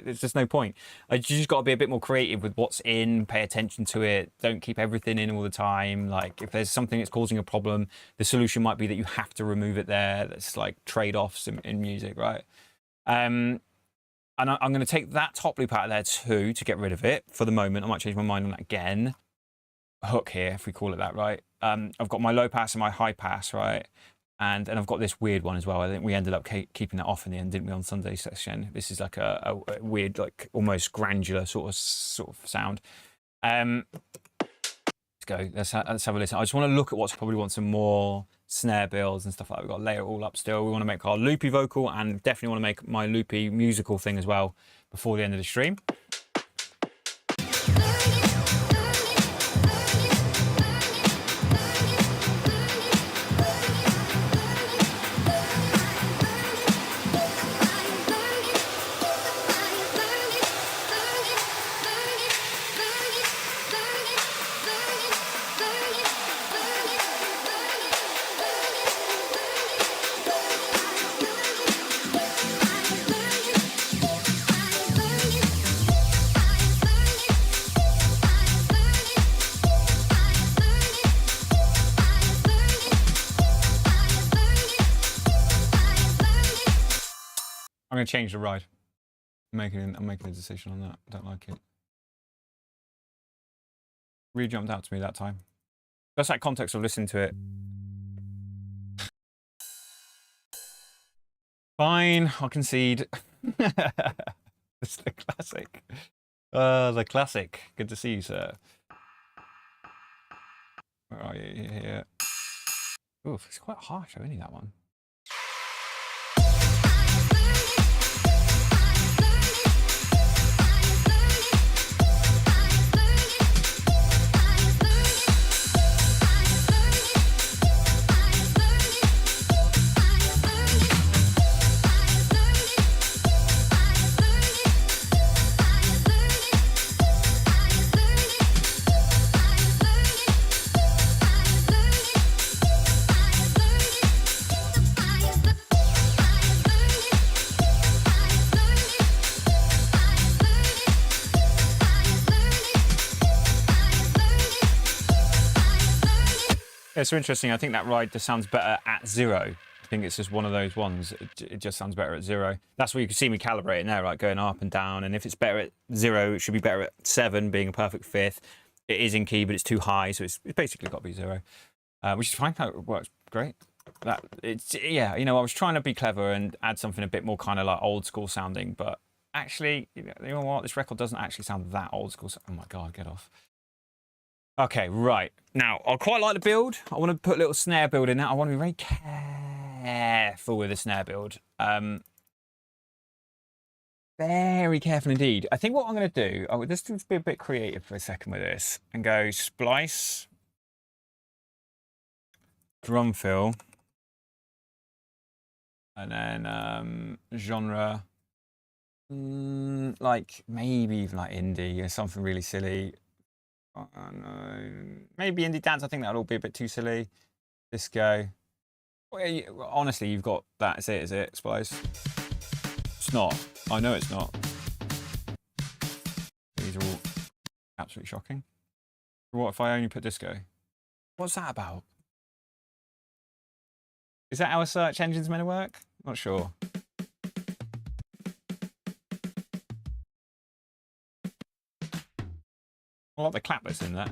It's just no point. You just got to be a bit more creative with what's in, pay attention to it. Don't keep everything in all the time. Like, if there's something that's causing a problem, the solution might be that you have to remove it there. That's like trade-offs in music, right? And I'm going to take that top loop out of there too to get rid of it for the moment. I might change my mind on that again. Hook here, if we call it that, right? I've got my low pass and my high pass, right? And I've got this weird one as well. I think we ended up keeping that off in the end, didn't we, on Sunday session? This is like a weird, like almost granular sort of sound. Let's go. Let's have a listen. I just want to look at what's probably want some more snare builds and stuff like that. We've got to layer it all up still. We want to make our loopy vocal and definitely want to make my loopy musical thing as well before the end of the stream. I'm going to change the ride. I'm making a decision on that. I don't like it. Really jumped out to me that time. That's that context of listening to it. Fine, I'll concede. It's the classic. The classic. Good to see you, sir. Where are you? Here. Oof, it's quite harsh, isn't it, that one? It's so interesting. I think that ride just sounds better at 0. I think it's just one of those ones. It just sounds better at 0. That's where you can see me calibrating there, right? Going up and down. And if it's better at 0, it should be better at 7, being a perfect 5th. It is in key, but it's too high, so it's basically got to be 0, which is fine. That works great. Yeah, you know, I was trying to be clever and add something a bit more kind of like old school sounding, but actually, you know what? This record doesn't actually sound that old school. Oh my God, get off. Okay, right. Now, I quite like the build. I want to put a little snare build in that. I want to be very careful with the snare build. Very careful indeed. I think what I'm going to do, I would just be a bit creative for a second with this and go splice, drum fill, and then genre, like maybe even like indie or something really silly. No, maybe indie dance. I think that'll all be a bit too silly. Disco. Well, honestly, you've got that. Is it? Splice. It's not. I know it's not. These are all absolutely shocking. What if I only put disco? What's that about? Is that how a search engine's meant to work? Not sure. I like the clap that's in there.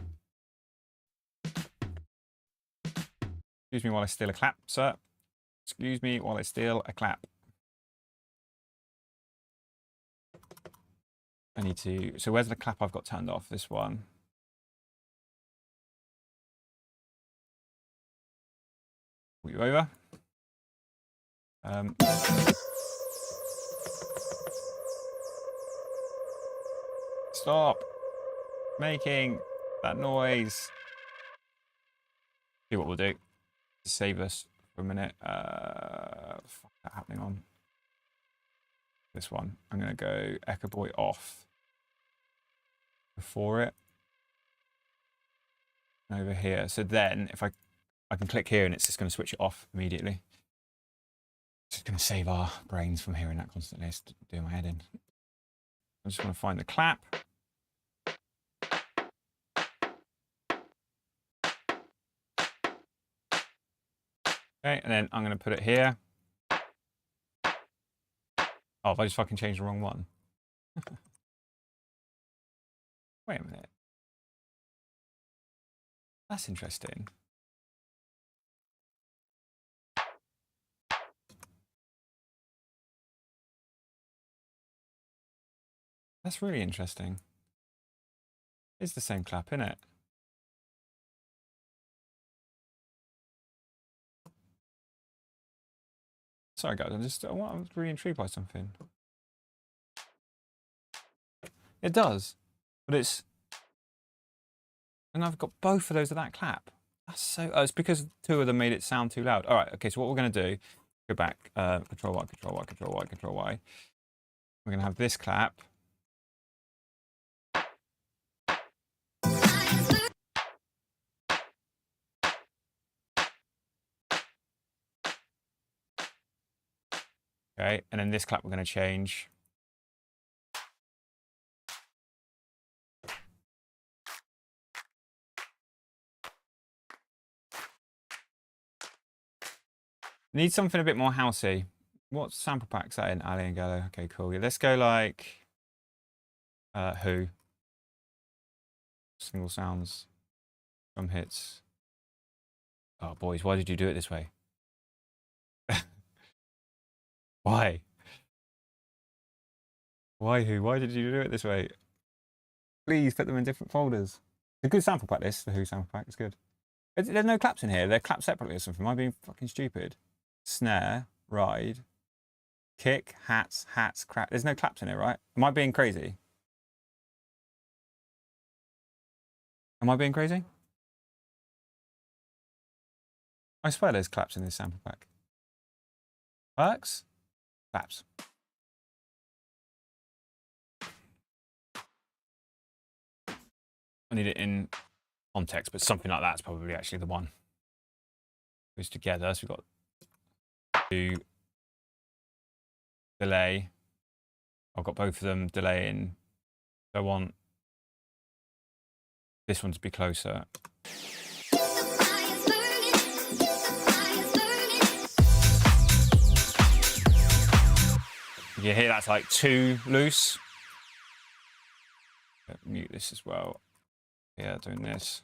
Excuse me while I steal a clap, sir. Excuse me while I steal a clap. I need to... So where's the clap I've got turned off? This one. Put you over. Stop making that noise. See what we'll do to save us for a minute. Fuck that happening on this one. I'm going to go Echo Boy off before it. Over here. So then if I can click here and it's just going to switch it off immediately. It's just going to save our brains from hearing that constantly. It's doing my head in. I just want to find the clap. Okay, and then I'm going to put it here. Oh, if I just fucking changed the wrong one. Wait a minute. That's interesting. That's really interesting. It's the same clap, isn't it? Sorry guys, I'm really intrigued by something. It does, but it's... And I've got both of those at that clap. That's so... Oh, it's because 2 of them made it sound too loud. All right, okay, so what we're going to do, go back, Control Y, Control Y, Control Y, Control Y. We're going to have this clap. Okay, and then this clap we're going to change. Need something a bit more housey. What sample pack's that in? Ali and Gallo. Okay, cool. Yeah, let's go like Who. Single sounds. Drum hits. Oh boys, why did you do it this way? Why? Why Who? Why did you do it this way? Please put them in different folders. It's a good sample pack this, the Who sample pack, it's good. There's no claps in here, they're clapped separately or something. Am I being fucking stupid? Snare, ride, kick, hats, crap. There's no claps in here, right? Am I being crazy? Am I being crazy? I swear there's claps in this sample pack. Works? Claps. I need it in context, but something like that's probably actually the one. Goes together, so we've got to delay. I've got both of them delaying. So I want this one to be closer. You hear that's like too loose. Mute this as well. Yeah, doing this.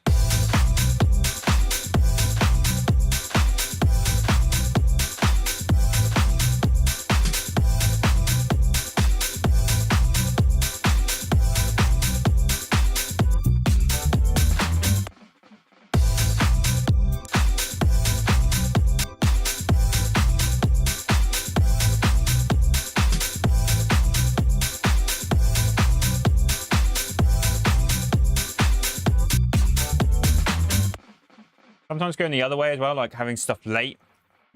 Sometimes going the other way as well, like having stuff late.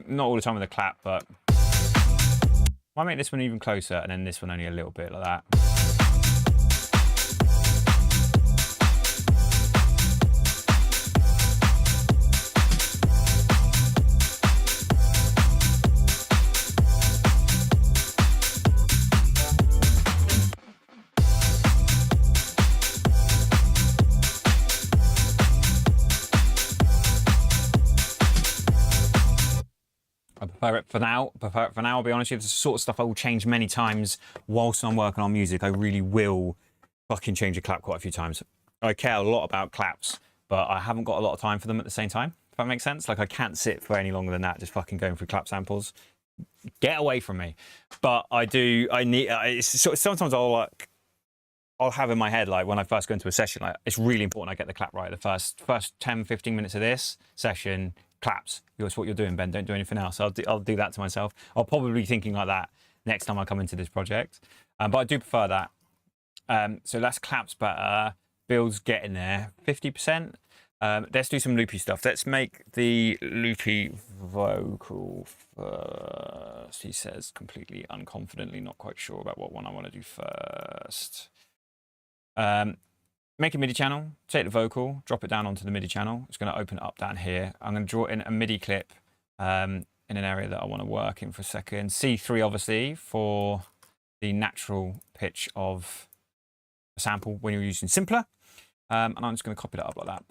Not all the time with a clap, but might make this one even closer and then this one only a little bit like that. I prefer it for now. I'll be honest with you, it's the sort of stuff I will change many times whilst I'm working on music. I really will fucking change a clap quite a few times. I care a lot about claps, but I haven't got a lot of time for them at the same time, if that makes sense. Like, I can't sit for any longer than that just fucking going through clap samples. Get away from me. But sometimes I'll have in my head, like when I first go into a session, like it's really important I get the clap right. The first 10, 15 minutes of this session, claps. That's what you're doing, Ben. Don't do anything else. I'll do that to myself. I'll probably be thinking like that next time I come into this project. But I do prefer that. So that's claps better. Builds getting there. 50%. Let's do some loopy stuff. Let's make the loopy vocal first. He says completely unconfidently, not quite sure about what one I want to do first. Make a MIDI channel, take the vocal, drop it down onto the MIDI channel. It's going to open it up down here. I'm going to draw in a MIDI clip in an area that I want to work in for a second. C3, obviously, for the natural pitch of a sample when you're using simpler. And I'm just going to copy that up like that.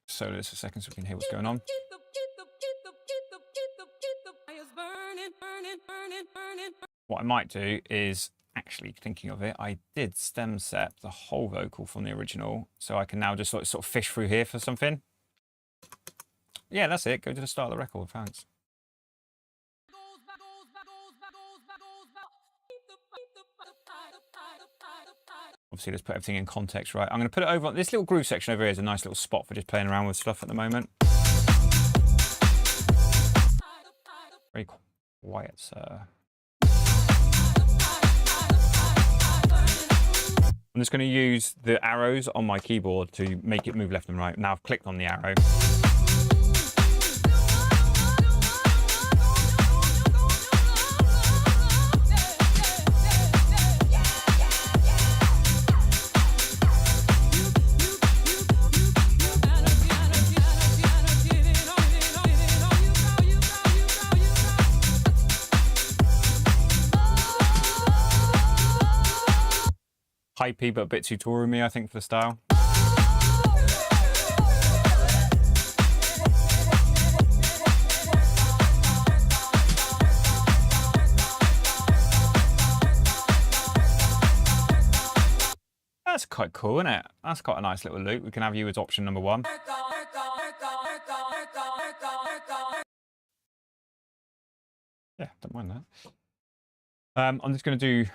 So this a second so we can hear what's going on. What I might do is, actually thinking of it, I did stem set the whole vocal from the original, so I can now just sort of fish through here for something. Yeah, that's it. Go to the start of the record, thanks. Obviously, let's put everything in context, right? I'm going to put it over. This little groove section over here is a nice little spot for just playing around with stuff at the moment. Very quiet, sir. I'm just going to use the arrows on my keyboard to make it move left and right. Now I've clicked on the arrow. Hypey, but a bit too touring-y, I think, for the style. That's quite cool, isn't it? That's quite a nice little loop. We can have you as option number one. Yeah, don't mind that. I'm just going to do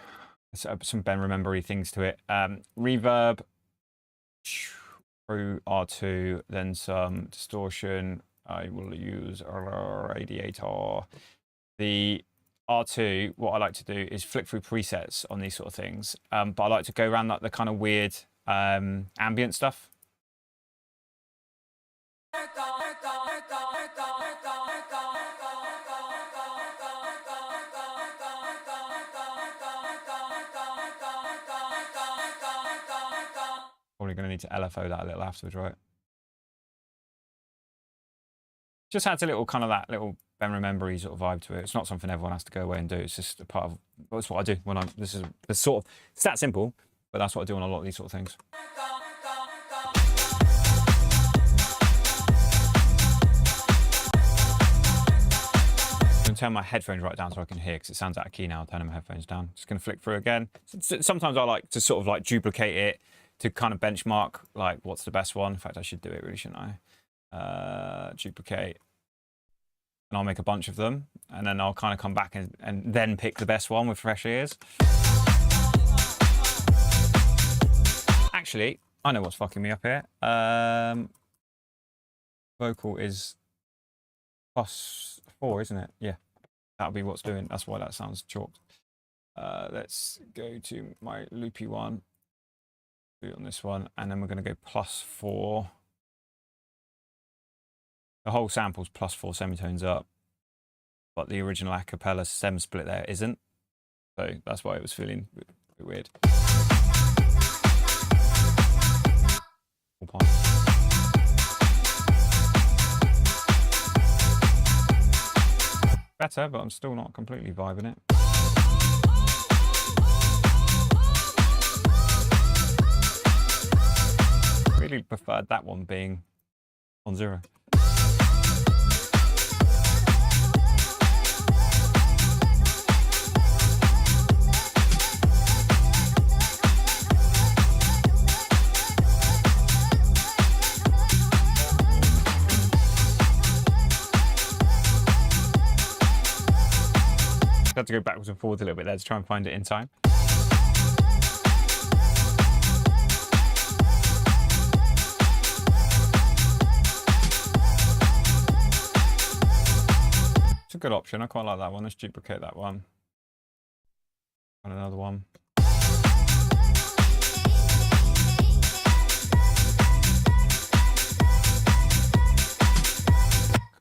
some Ben Remembery things to it. Reverb through R2, then some distortion. I will use a radiator. The R2, what I like to do is flick through presets on these sort of things. But I like to go around like the kind of weird ambient stuff. Probably going to need to LFO that a little afterwards, right? Just adds a little kind of that little Ben Remembery sort of vibe to it. It's not something everyone has to go away and do. It's just a part of, that's what I do when it's that simple, but that's what I do on a lot of these sort of things. going to turn my headphones right down so I can hear, because it sounds out of key now. I'll turn my headphones down. Just going to flick through again. Sometimes I like to sort of like duplicate it to kind of benchmark, like, what's the best one. In fact, I should do it, really, shouldn't I? Duplicate. And I'll make a bunch of them. And then I'll kind of come back and then pick the best one with fresh ears. Actually, I know what's fucking me up here. Vocal is +4, isn't it? Yeah, that'll be what's doing. That's why that sounds chalked. Let's go to my loopy one. Do it on this one, and then we're going to go +4. The whole sample's +4 semitones up, but the original a cappella stem split there isn't. So that's why it was feeling a bit weird. Better, but I'm still not completely vibing it. Really preferred that one being on 0. I had to go backwards and forwards a little bit there to try and find it in time. It's a good option. I quite like that one. Let's duplicate that one. And another one.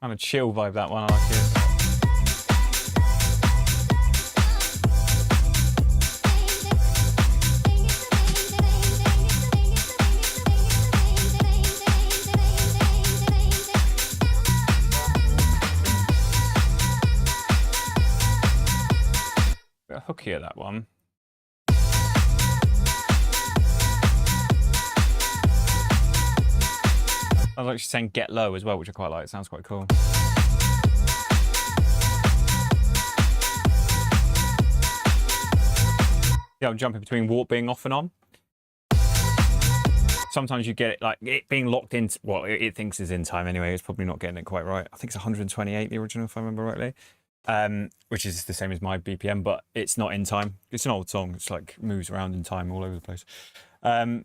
Kind of chill vibe, that one. I like it. Hookier, that one. I was actually saying get low as well, which I quite like. It sounds quite cool. Yeah, I'm jumping between warp being off and on. Sometimes you get it like it being locked in. Well, it thinks is in time anyway. It's probably not getting it quite right. I think it's 128, the original, if I remember rightly. Which is the same as my BPM, but it's not in time. It's an old song. It's like moves around in time all over the place. And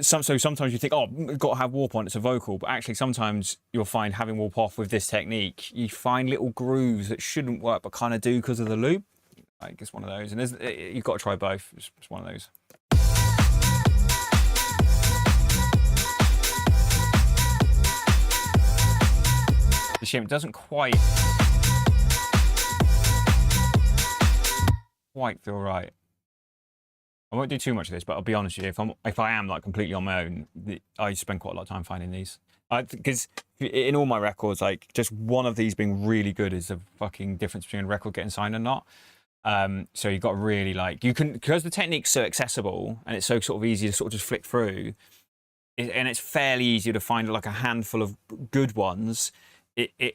so sometimes you think, oh, we've got to have warp on, it's a vocal, but actually sometimes you'll find having warp off with this technique, you find little grooves that shouldn't work but kind of do because of the loop. I guess one of those, and you've got to try both. It's one of those. It's a shame it doesn't quite feel right. I won't do too much of this, but I'll be honest with you, if I am like completely on my own, I spend quite a lot of time finding these. Because in all my records, like just one of these being really good is the fucking difference between a record getting signed or not. So you've got to really like, you can, because the technique's so accessible and it's so sort of easy to sort of just flick through, and it's fairly easy to find like a handful of good ones.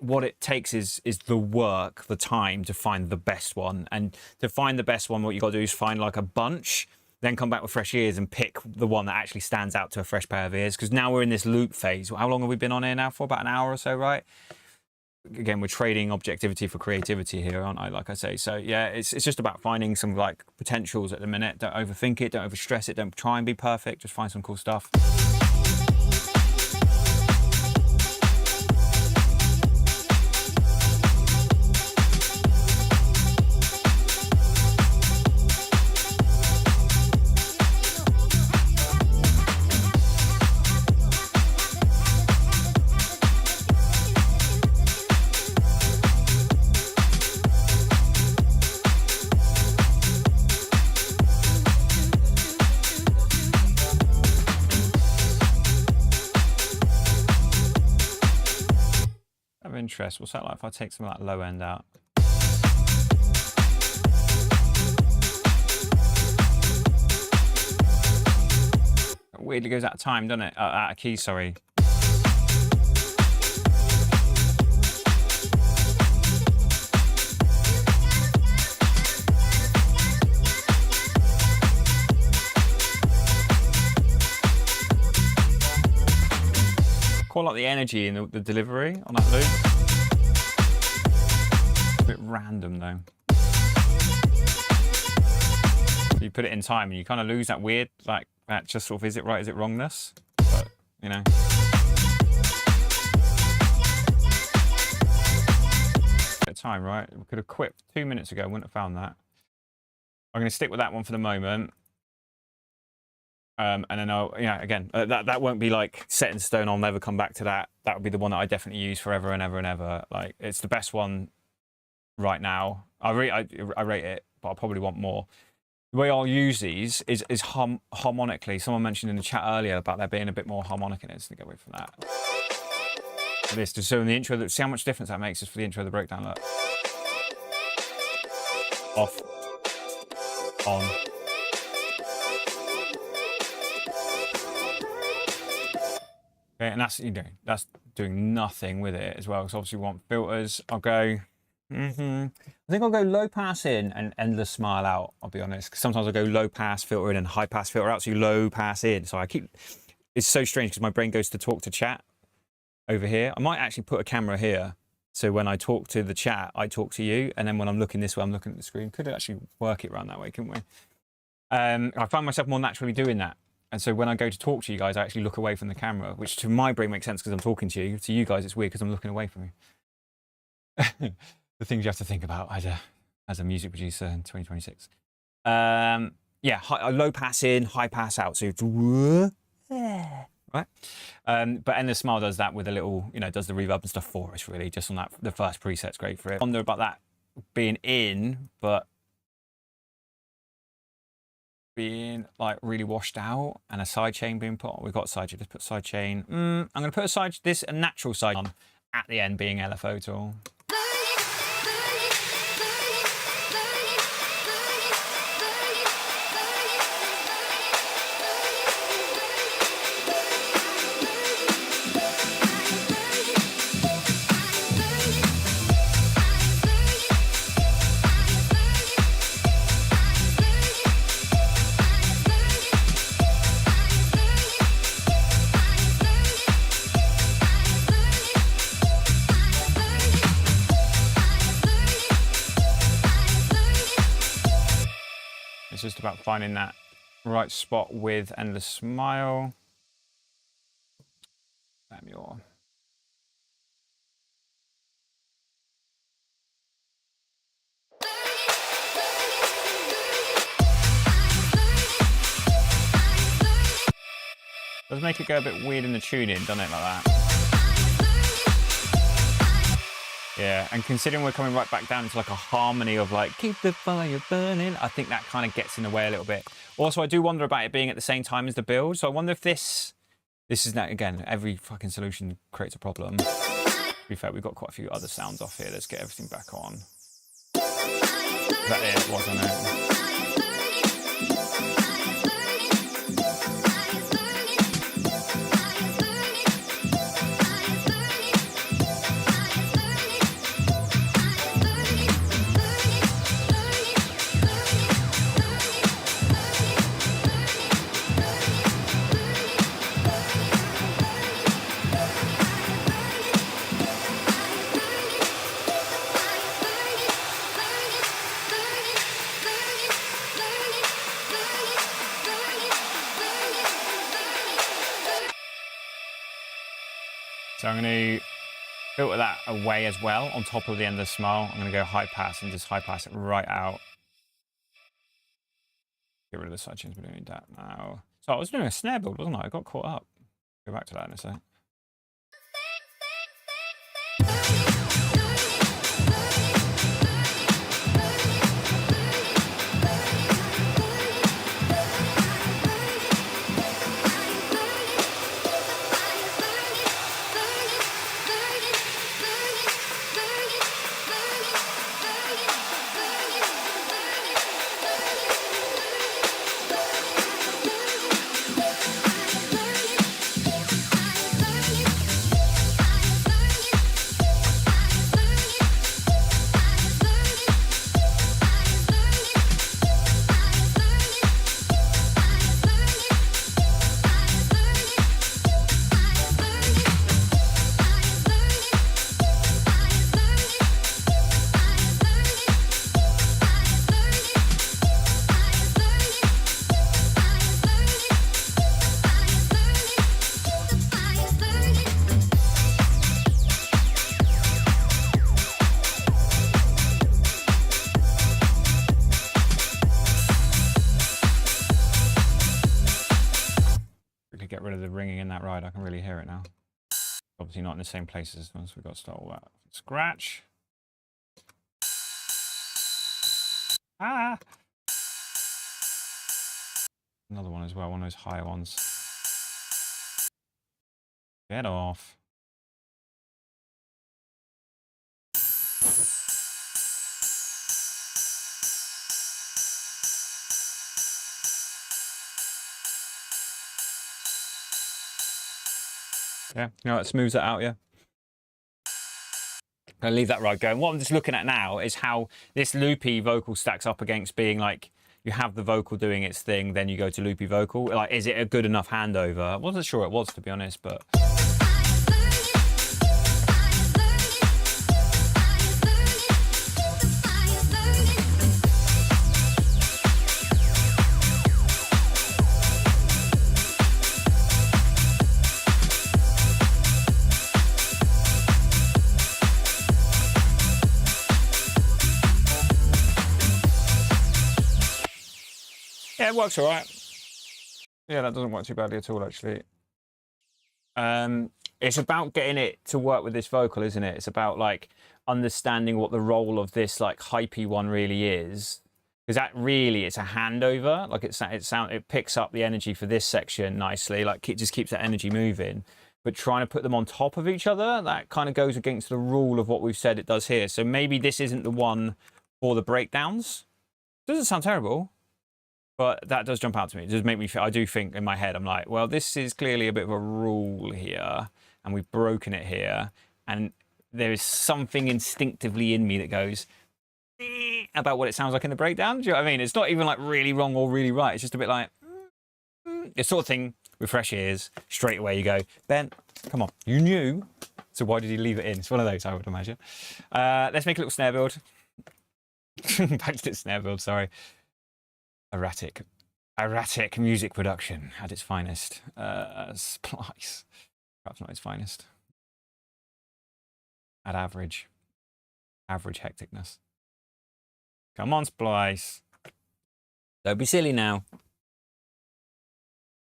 What it takes is the work, the time to find the best one. And to find the best one, what you got to do is find like a bunch, then come back with fresh ears and pick the one that actually stands out to a fresh pair of ears. Because now we're in this loop phase. How long have we been on here now for? About an hour or so, right? Again, we're trading objectivity for creativity here, aren't I? Like I say. So yeah, it's just about finding some like potentials at the minute. Don't overthink it. Don't overstress it. Don't try and be perfect. Just find some cool stuff. Interest. What's that like if I take some of that low end out? It weirdly goes out of time, doesn't it? Out of key, sorry. quite like the energy in the delivery on that loop. A bit random though. You put it in time and you kind of lose that weird, like, that just sort of, is it right, is it wrongness? But, you know. Bit of time, right? We could have quit 2 minutes ago, wouldn't have found that. I'm going to stick with that one for the moment. And then I'll, again, that won't be like set in stone. I'll never come back to that. That would be the one that I definitely use forever and ever and ever. Like, it's the best one right now. I rate it, but I probably want more. The way I'll use these is harmonically. Someone mentioned in the chat earlier about there being a bit more harmonic in it. So get away from that. This to show in the intro. See how much difference that makes just for the intro of the breakdown. Look. Off. On. Okay, and that's, that's doing nothing with it as well. So obviously we want filters. I'll go. I think I'll go low pass in and endless smile out, I'll be honest. Because sometimes I go low pass filter in and high pass filter out. So you low pass in. So it's so strange because my brain goes to talk to chat over here. I might actually put a camera here. So when I talk to the chat, I talk to you. And then when I'm looking this way, I'm looking at the screen. Could actually work it around that way, couldn't we? I find myself more naturally doing that. And so when I go to talk to you guys, I actually look away from the camera, which to my brain makes sense because I'm talking to you. To you guys, it's weird because I'm looking away from you. The things you have to think about as a music producer in 2026. Yeah, low pass in, high pass out. So right. But Endless Smile does that with a little, does the reverb and stuff for us really. Just on that, the first preset's great for it. I wonder about that being in, but being like really washed out and a sidechain being put on. We've got sidechain. Let's put sidechain. I'm going to put a natural side on at the end being LFO tool. It's just about finding that right spot with Endless Smile. Does make it go a bit weird in the tuning, doesn't it, like that? Yeah, and considering we're coming right back down into like a harmony of like, keep the fire burning, I think that kind of gets in the way a little bit. Also, I do wonder about it being at the same time as the build. So I wonder if this is now, again, every fucking solution creates a problem. To be fair, we've got quite a few other sounds off here. Let's get everything back on. Is that it? It wasn't it? So I'm going to filter that away as well on top of the Endless Smile. I'm going to go high pass and just high pass it right out. Get rid of the sidechains. We don't need that now. So I was doing a snare build, wasn't I? I got caught up. Go back to that in a sec. obviously not in the same places. Once we've got to start all that from scratch. Ah! Another one as well, one of those higher ones. Get off. Yeah, you know, it smooths it out, yeah. I'll leave that right going. What I'm just looking at now is how this loopy vocal stacks up against being like, you have the vocal doing its thing, then you go to loopy vocal. Like, is it a good enough handover? I wasn't sure it was, to be honest, but... Yeah, it works all right. Yeah, that doesn't work too badly at all, actually. It's about getting it to work with this vocal, isn't it? It's about like understanding what the role of this like hypey one really is, because that really it's a handover. Like it picks up the energy for this section nicely. Like it just keeps that energy moving. But trying to put them on top of each other, that kind of goes against the rule of what we've said it does here. So maybe this isn't the one for the breakdowns. Doesn't sound terrible. But that does jump out to me. It does make me feel, I do think in my head, I'm like, well, this is clearly a bit of a rule here, and we've broken it here. And there is something instinctively in me that goes about what it sounds like in the breakdown. Do you know what I mean? It's not even like really wrong or really right. It's just a bit like, it's sort of thing with fresh ears. Straight away you go, Ben, come on, you knew. So why did you leave it in? It's one of those, I would imagine. Let's make a little snare build. Back to the snare build, sorry. Erratic music production at its finest. Splice, perhaps not its finest. At average hecticness. Come on, Splice. Don't be silly now.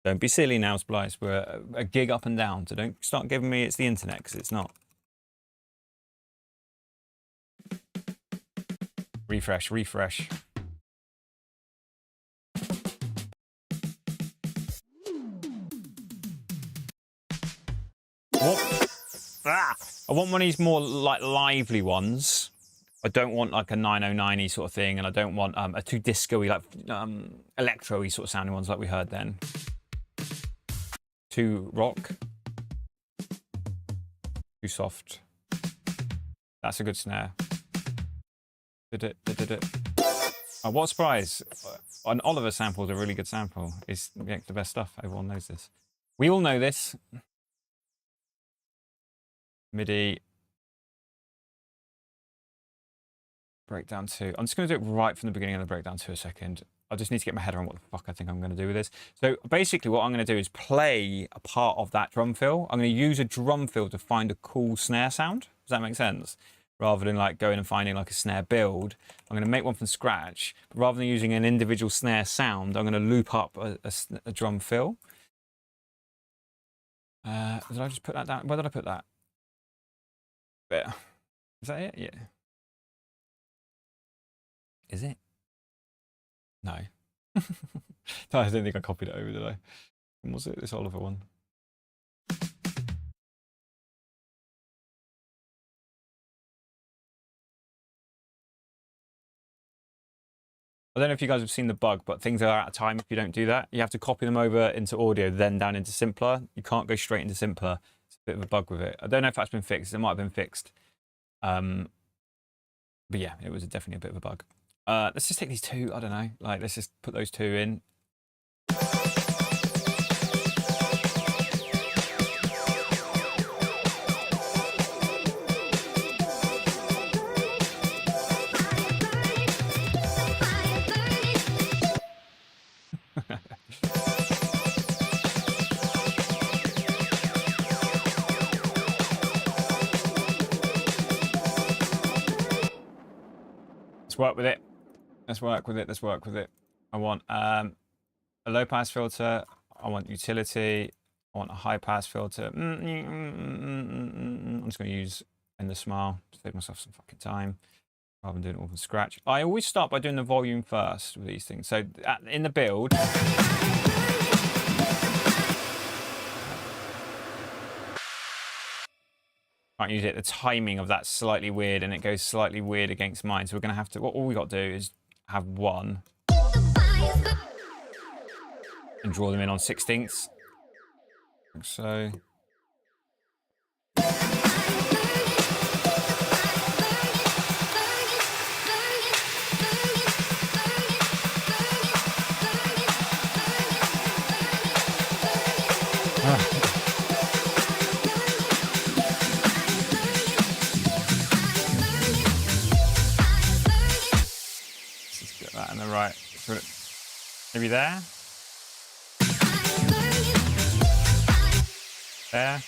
Don't be silly now, Splice. We're a gig up and down, so don't start giving me it's the internet, because it's not. Refresh. I want one of these more like lively ones. I don't want like a 909y sort of thing, and I don't want a too disco-y, like electro-y sort of sounding ones like we heard then. Too rock. Too soft. That's a good snare. Oh, what a surprise. An Oliver sample is a really good sample. It's the best stuff. Everyone knows this. We all know this. MIDI. Breakdown 2. I'm just going to do it right from the beginning of the breakdown 2 a second. I just need to get my head around what the fuck I think I'm going to do with this. So basically what I'm going to do is play a part of that drum fill. I'm going to use a drum fill to find a cool snare sound. Does that make sense? Rather than like going and finding like a snare build, I'm going to make one from scratch. But rather than using an individual snare sound, I'm going to loop up a drum fill. Did I just put that down? Where did I put that? There. Is that it? Yeah. Is it? No. No, I don't think I copied it over, did I? When was it? This Oliver one. I don't know if you guys have seen the bug, but things are out of time if you don't do that. You have to copy them over into audio, then down into simpler. You can't go straight into simpler. It's a bit of a bug with it. I don't know if that's been fixed. It might have been fixed. But yeah, it was definitely a bit of a bug. Let's just take these two. I don't know. Like, let's just put those two in. Let's work with it. Let's work with it. Let's work with it. I want a low pass filter. I want utility. I want a high pass filter. I'm just going to use in the smile to save myself some fucking time rather than doing it all from scratch. I always start by doing the volume first with these things. So in the build, can't use it. The timing of that's slightly weird, and it goes slightly weird against mine. So we're going to have to. All we got to do is have one and draw them in on 16ths. Like so. That in the right, maybe there, there.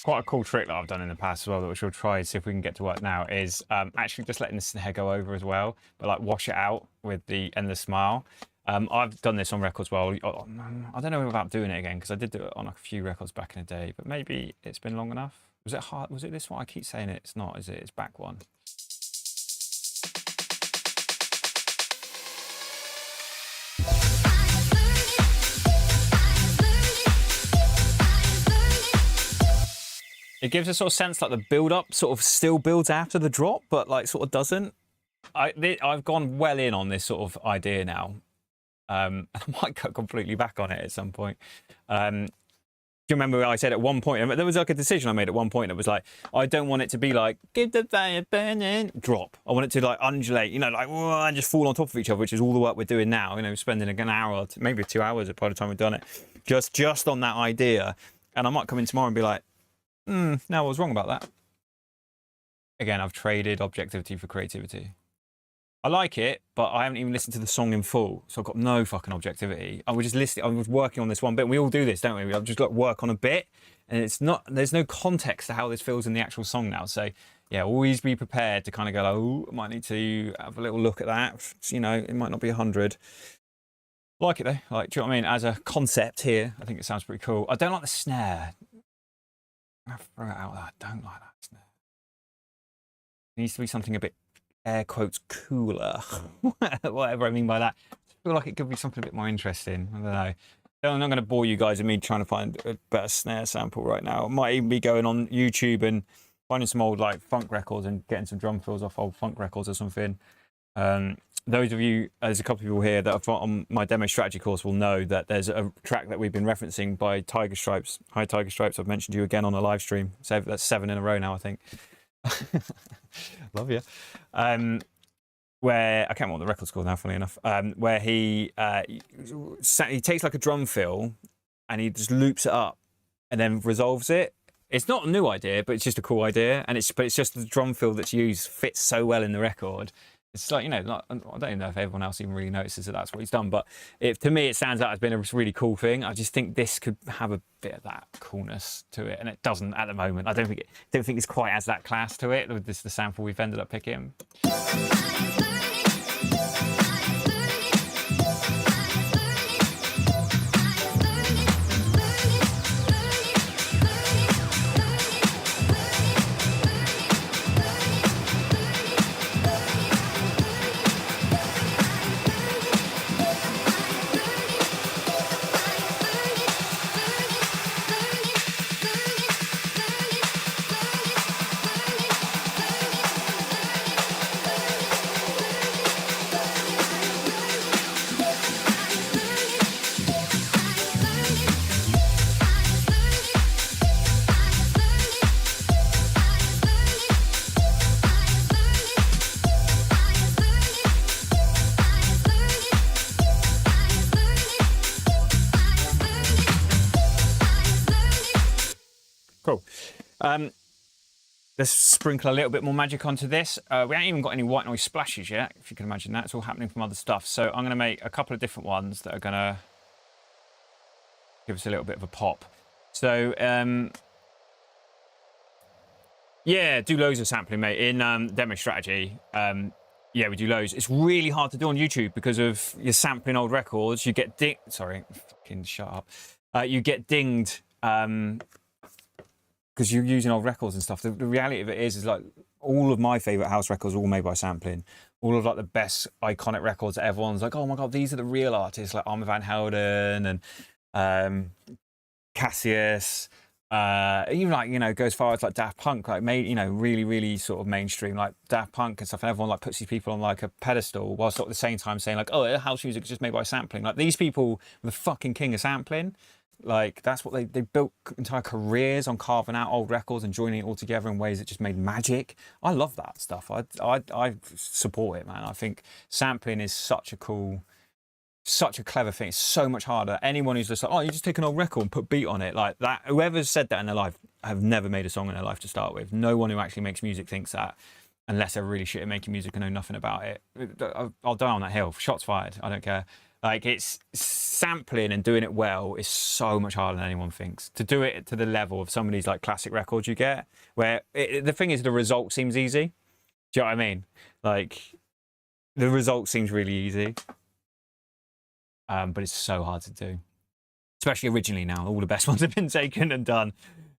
Quite a cool trick that I've done in the past as well, which we'll try and see if we can get to work now, is actually just letting the snare go over as well, but like wash it out with the endless smile. I've done this on records as well. I don't know about doing it again because I did do it on a few records back in the day, but maybe it's been long enough. Was it hard? Was it this one? I keep saying it's not, is it? It's back one. It gives a sort of sense like the build-up sort of still builds after the drop, but like sort of doesn't. I've gone well in on this sort of idea now. I might go completely back on it at some point. Do you remember I said at one point, there was like a decision I made at one point that was like, I don't want it to be like, give the fire burning, drop. I want it to like undulate, you know, like, and just fall on top of each other, which is all the work we're doing now, you know, spending an hour, maybe 2 hours by the time we've done it, just on that idea. And I might come in tomorrow and be like, no, I was wrong about that. Again, I've traded objectivity for creativity. I like it, but I haven't even listened to the song in full, so I've got no fucking objectivity. I was just listening. I was working on this one bit. We all do this, don't we? I've just got to work on a bit, and it's not. There's no context to how this feels in the actual song now. So yeah, always be prepared to kind of go, like, oh, I might need to have a little look at that. You know, it might not be 100. Like it though. Like, do you know what I mean? As a concept here, I think it sounds pretty cool. I don't like the snare. I throw it out there. I don't like that snare. It needs to be something a bit, air quotes, cooler. Whatever I mean by that. I feel like it could be something a bit more interesting. I don't know. I'm not going to bore you guys with me trying to find a better snare sample right now. I might even be going on YouTube and finding some old like funk records and getting some drum fills off old funk records or something. Those of you, there's a couple of people here that are on my demo strategy course will know that there's a track that we've been referencing by Tiger Stripes. Hi, Tiger Stripes. I've mentioned you again on a live stream. So that's 7 in a row now, I think. Love you. Where I can't remember what the record's called now, funny enough. Where he takes like a drum fill and he just loops it up and then resolves it. It's not a new idea, but it's just a cool idea. And it's just the drum fill that's used fits so well in the record. It's like, you know, I don't even know if everyone else even really notices that that's what he's done, but to me, it stands out as being a really cool thing. I just think this could have a bit of that coolness to it, and it doesn't at the moment. I don't think it's quite has that class to it with the sample we've ended up picking. Cool. Let's sprinkle a little bit more magic onto this. We haven't even got any white noise splashes yet, if you can imagine that. It's all happening from other stuff. So I'm going to make a couple of different ones that are going to give us a little bit of a pop. So, yeah, do loads of sampling, mate. In demo strategy, yeah, we do loads. It's really hard to do on YouTube because of you're sampling old records. You get sorry, fucking shut up. You get dinged because you're using old records and stuff. The reality of it is like all of my favorite house records are all made by sampling. All of like the best iconic records that everyone's like, oh my God, these are the real artists like Armand van Helden and Cassius. Even like, you know, goes far as like Daft Punk, like made, you know, really sort of mainstream, like Daft Punk and stuff. And everyone like puts these people on like a pedestal whilst at the same time saying like, oh, house music is just made by sampling. Like these people were the fucking king of sampling. Like that's what they built entire careers on, carving out old records and joining it all together in ways that just made magic. I love that stuff. I support it, man. I think sampling is such a clever thing. It's so much harder. Anyone who's just like, oh, you just take an old record and put beat on it like that. Whoever's said that in their life have never made a song in their life to start with. No one who actually makes music thinks that, unless they're really shit at making music and know nothing about it. I'll die on that hill. Shots fired. I don't care. Like it's sampling and doing it well is so much harder than anyone thinks. To do it to the level of some of these like classic records you get, where the thing is the result seems easy. Do you know what I mean? Like the result seems really easy. But it's so hard to do, especially originally now. All the best ones have been taken and done.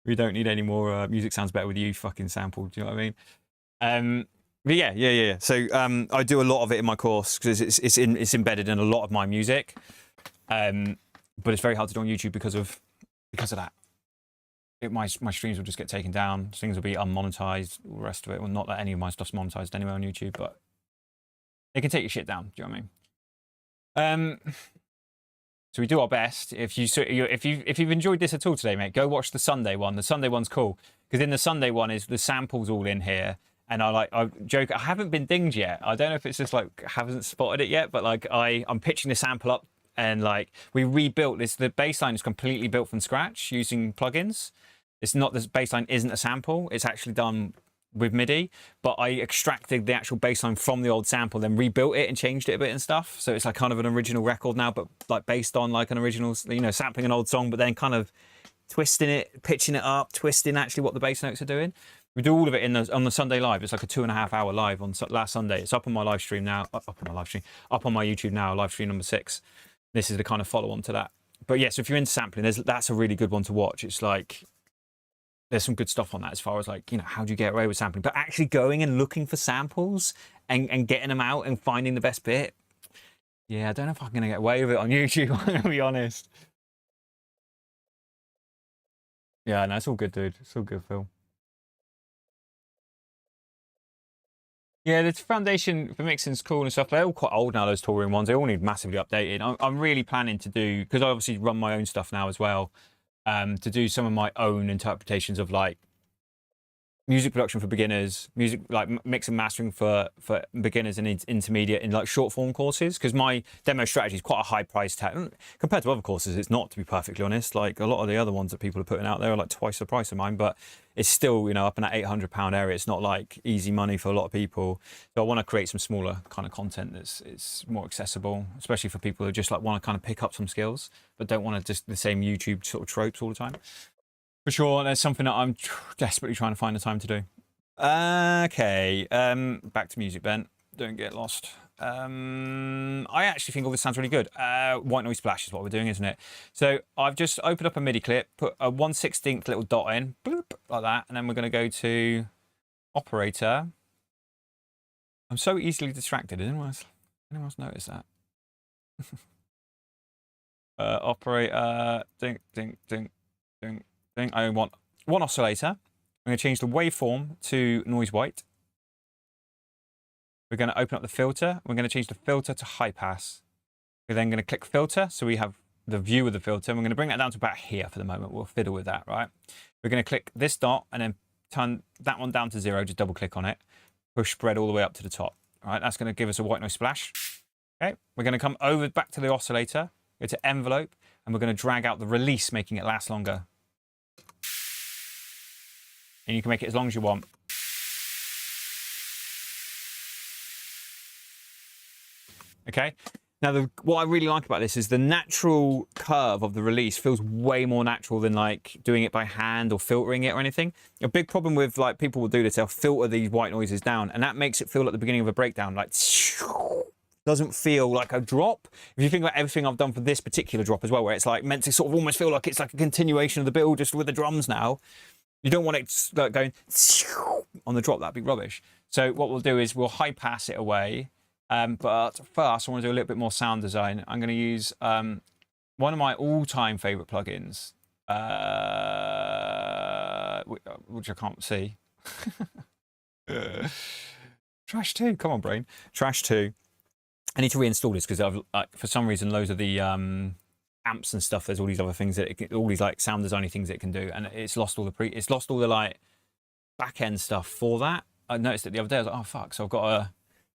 We don't need any more music sounds better with you fucking sample. Do you know what I mean? But yeah. So I do a lot of it in my course because it's embedded in a lot of my music. But it's very hard to do on YouTube because of that. My streams will just get taken down. Things will be unmonetized. All the rest of it. Well, not that any of my stuff's monetized anyway on YouTube, but they can take your shit down. Do you know what I mean? So we do our best. If you've enjoyed this at all today, mate, go watch the Sunday one. The Sunday one's cool because in the Sunday one is the samples all in here. And I joke, I haven't been dinged yet. I don't know if it's just like haven't spotted it yet, but like I'm pitching the sample up and like we rebuilt this. The bass line is completely built from scratch using plugins. It's not, the bass line isn't a sample. It's actually done with MIDI, but I extracted the actual bass line from the old sample, then rebuilt it and changed it a bit and stuff. So it's like kind of an original record now, but like based on like an original, you know, sampling an old song, but then kind of twisting it, pitching it up, twisting actually what the bass notes are doing. We do all of it on the Sunday live. It's like a 2.5 hour live on last Sunday. It's up on my live stream now, up on my YouTube now, live stream number 6. This is the kind of follow on to that. But yes, yeah, so if you're into sampling, that's a really good one to watch. It's like, there's some good stuff on that as far as like, you know, how do you get away with sampling? But actually going and looking for samples and getting them out and finding the best bit. Yeah, I don't know if I'm going to get away with it on YouTube, I'm going to be honest. Yeah, no, it's all good, dude. It's all good, Phil. Yeah, the foundation for mixing is cool and stuff. They're all quite old now, those touring ones. They all need massively updated. I'm really planning to do, because I obviously run my own stuff now as well, to do some of my own interpretations of like music production for beginners, music like mix and mastering for beginners and intermediate in like short form courses, because my demo strategy is quite a high price tag compared to other courses. It's not, to be perfectly honest. Like a lot of the other ones that people are putting out there are like twice the price of mine, but it's still, you know, up in that £800 area. It's not like easy money for a lot of people. So I want to create some smaller kind of content that's more accessible, especially for people who just like want to kind of pick up some skills but don't want to just the same YouTube sort of tropes all the time. For sure, there's something that I'm desperately trying to find the time to do. Okay, back to music, Ben. Don't get lost. I actually think all this sounds really good. White noise splash is what we're doing, isn't it? So I've just opened up a MIDI clip, put a 1/16 little dot in, bloop, like that, and then we're going to go to operator. I'm so easily distracted. Anyone else notice that? Operator, ding, ding, ding, ding. I want one oscillator. I'm going to change the waveform to noise white. We're going to open up the filter. We're going to change the filter to high pass. We're then going to click filter, so we have the view of the filter. And we're going to bring that down to about here for the moment. We'll fiddle with that, right? We're going to click this dot and then turn that one down to 0. Just double click on it. Push spread all the way up to the top. All right, that's going to give us a white noise splash. Okay, we're going to come over back to the oscillator, go to envelope, and we're going to drag out the release, making it last longer. And you can make it as long as you want. Okay. Now, what I really like about this is the natural curve of the release feels way more natural than like doing it by hand or filtering it or anything. A big problem with like people will do this, they'll filter these white noises down, and that makes it feel like the beginning of a breakdown, like doesn't feel like a drop. If you think about everything I've done for this particular drop as well, where it's like meant to sort of almost feel like it's like a continuation of the build just with the drums now, you don't want it like going on the drop. That'd be rubbish. So what we'll do is we'll high pass it away. But first, I want to do a little bit more sound design. I'm going to use one of my all-time favorite plugins, which I can't see. Trash 2, come on, brain. Trash 2. I need to reinstall this because I've for some reason loads of the amps and stuff. There's all these other things that all these like sound designy things it can do, and it's lost all the like back end stuff for that. I noticed it the other day. I was like, oh fuck! So I've got to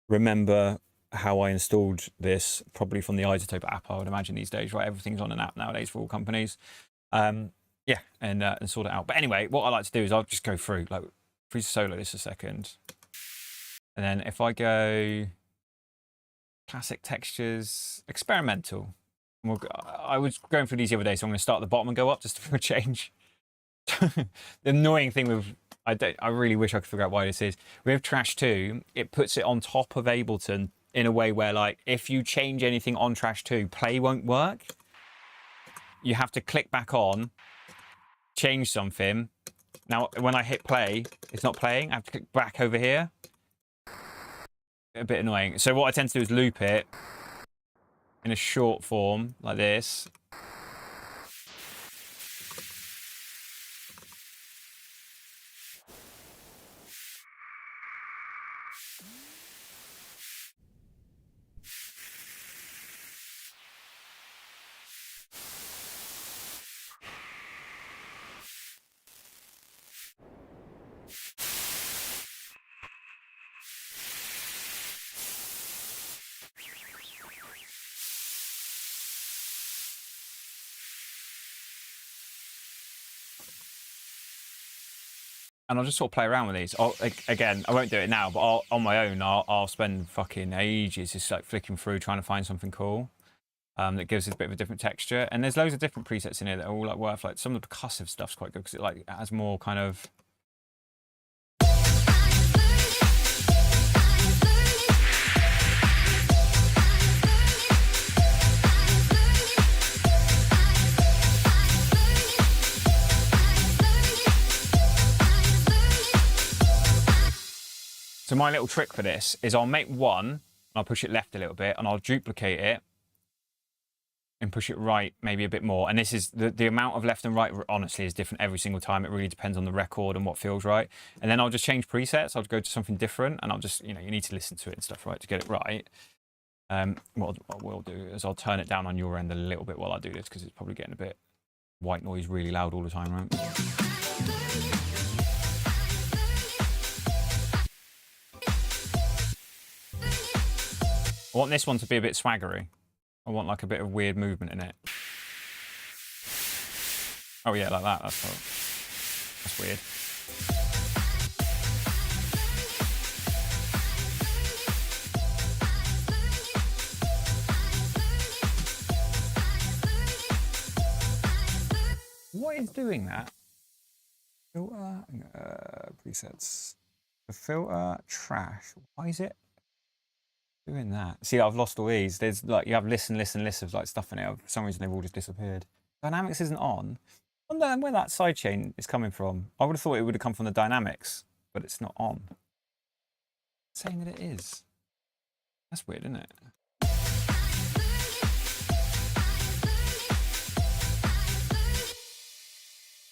remember how I installed this, probably from the Isotope app, I would imagine these days, right? Everything's on an app nowadays for all companies. Yeah, and sort it out. But anyway, what I like to do is I'll just go through, like, freeze solo this a second. And then if I go classic textures, experimental. I was going through these the other day, so I'm going to start at the bottom and go up just for a change. The annoying thing with, I really wish I could figure out why this is. With Trash 2, it puts it on top of Ableton in a way where, like, if you change anything on Trash 2, play won't work. You have to click back on, change something. Now, when I hit play, it's not playing. I have to click back over here. A bit annoying. So what I tend to do is loop it in a short form, like this. And I'll just sort of play around with these. Again, I won't do it now, but on my own, I'll spend fucking ages just like flicking through trying to find something cool that gives it a bit of a different texture. And there's loads of different presets in here that are all like worth, like some of the percussive stuff's quite good because it like has more kind of. So my little trick for this is I'll make one, and I'll push it left a little bit, and I'll duplicate it and push it right maybe a bit more. And this is, the amount of left and right, honestly, is different every single time. It really depends on the record and what feels right. And then I'll just change presets. I'll go to something different, and I'll just, you know, you need to listen to it and stuff, right, to get it right. What we'll do is I'll turn it down on your end a little bit while I do this, because it's probably getting a bit white noise really loud all the time, right? I want this one to be a bit swaggery. I want like a bit of weird movement in it. Oh yeah, like that. That's weird. What is doing that? Filter, presets. The filter, trash. Why is it doing that? See, I've lost all these. There's like, you have list of like stuff in it. For some reason, they've all just disappeared. Dynamics isn't on. I wonder where that sidechain is coming from. I would have thought it would have come from the dynamics, but it's not on. It's saying that it is. That's weird, isn't it?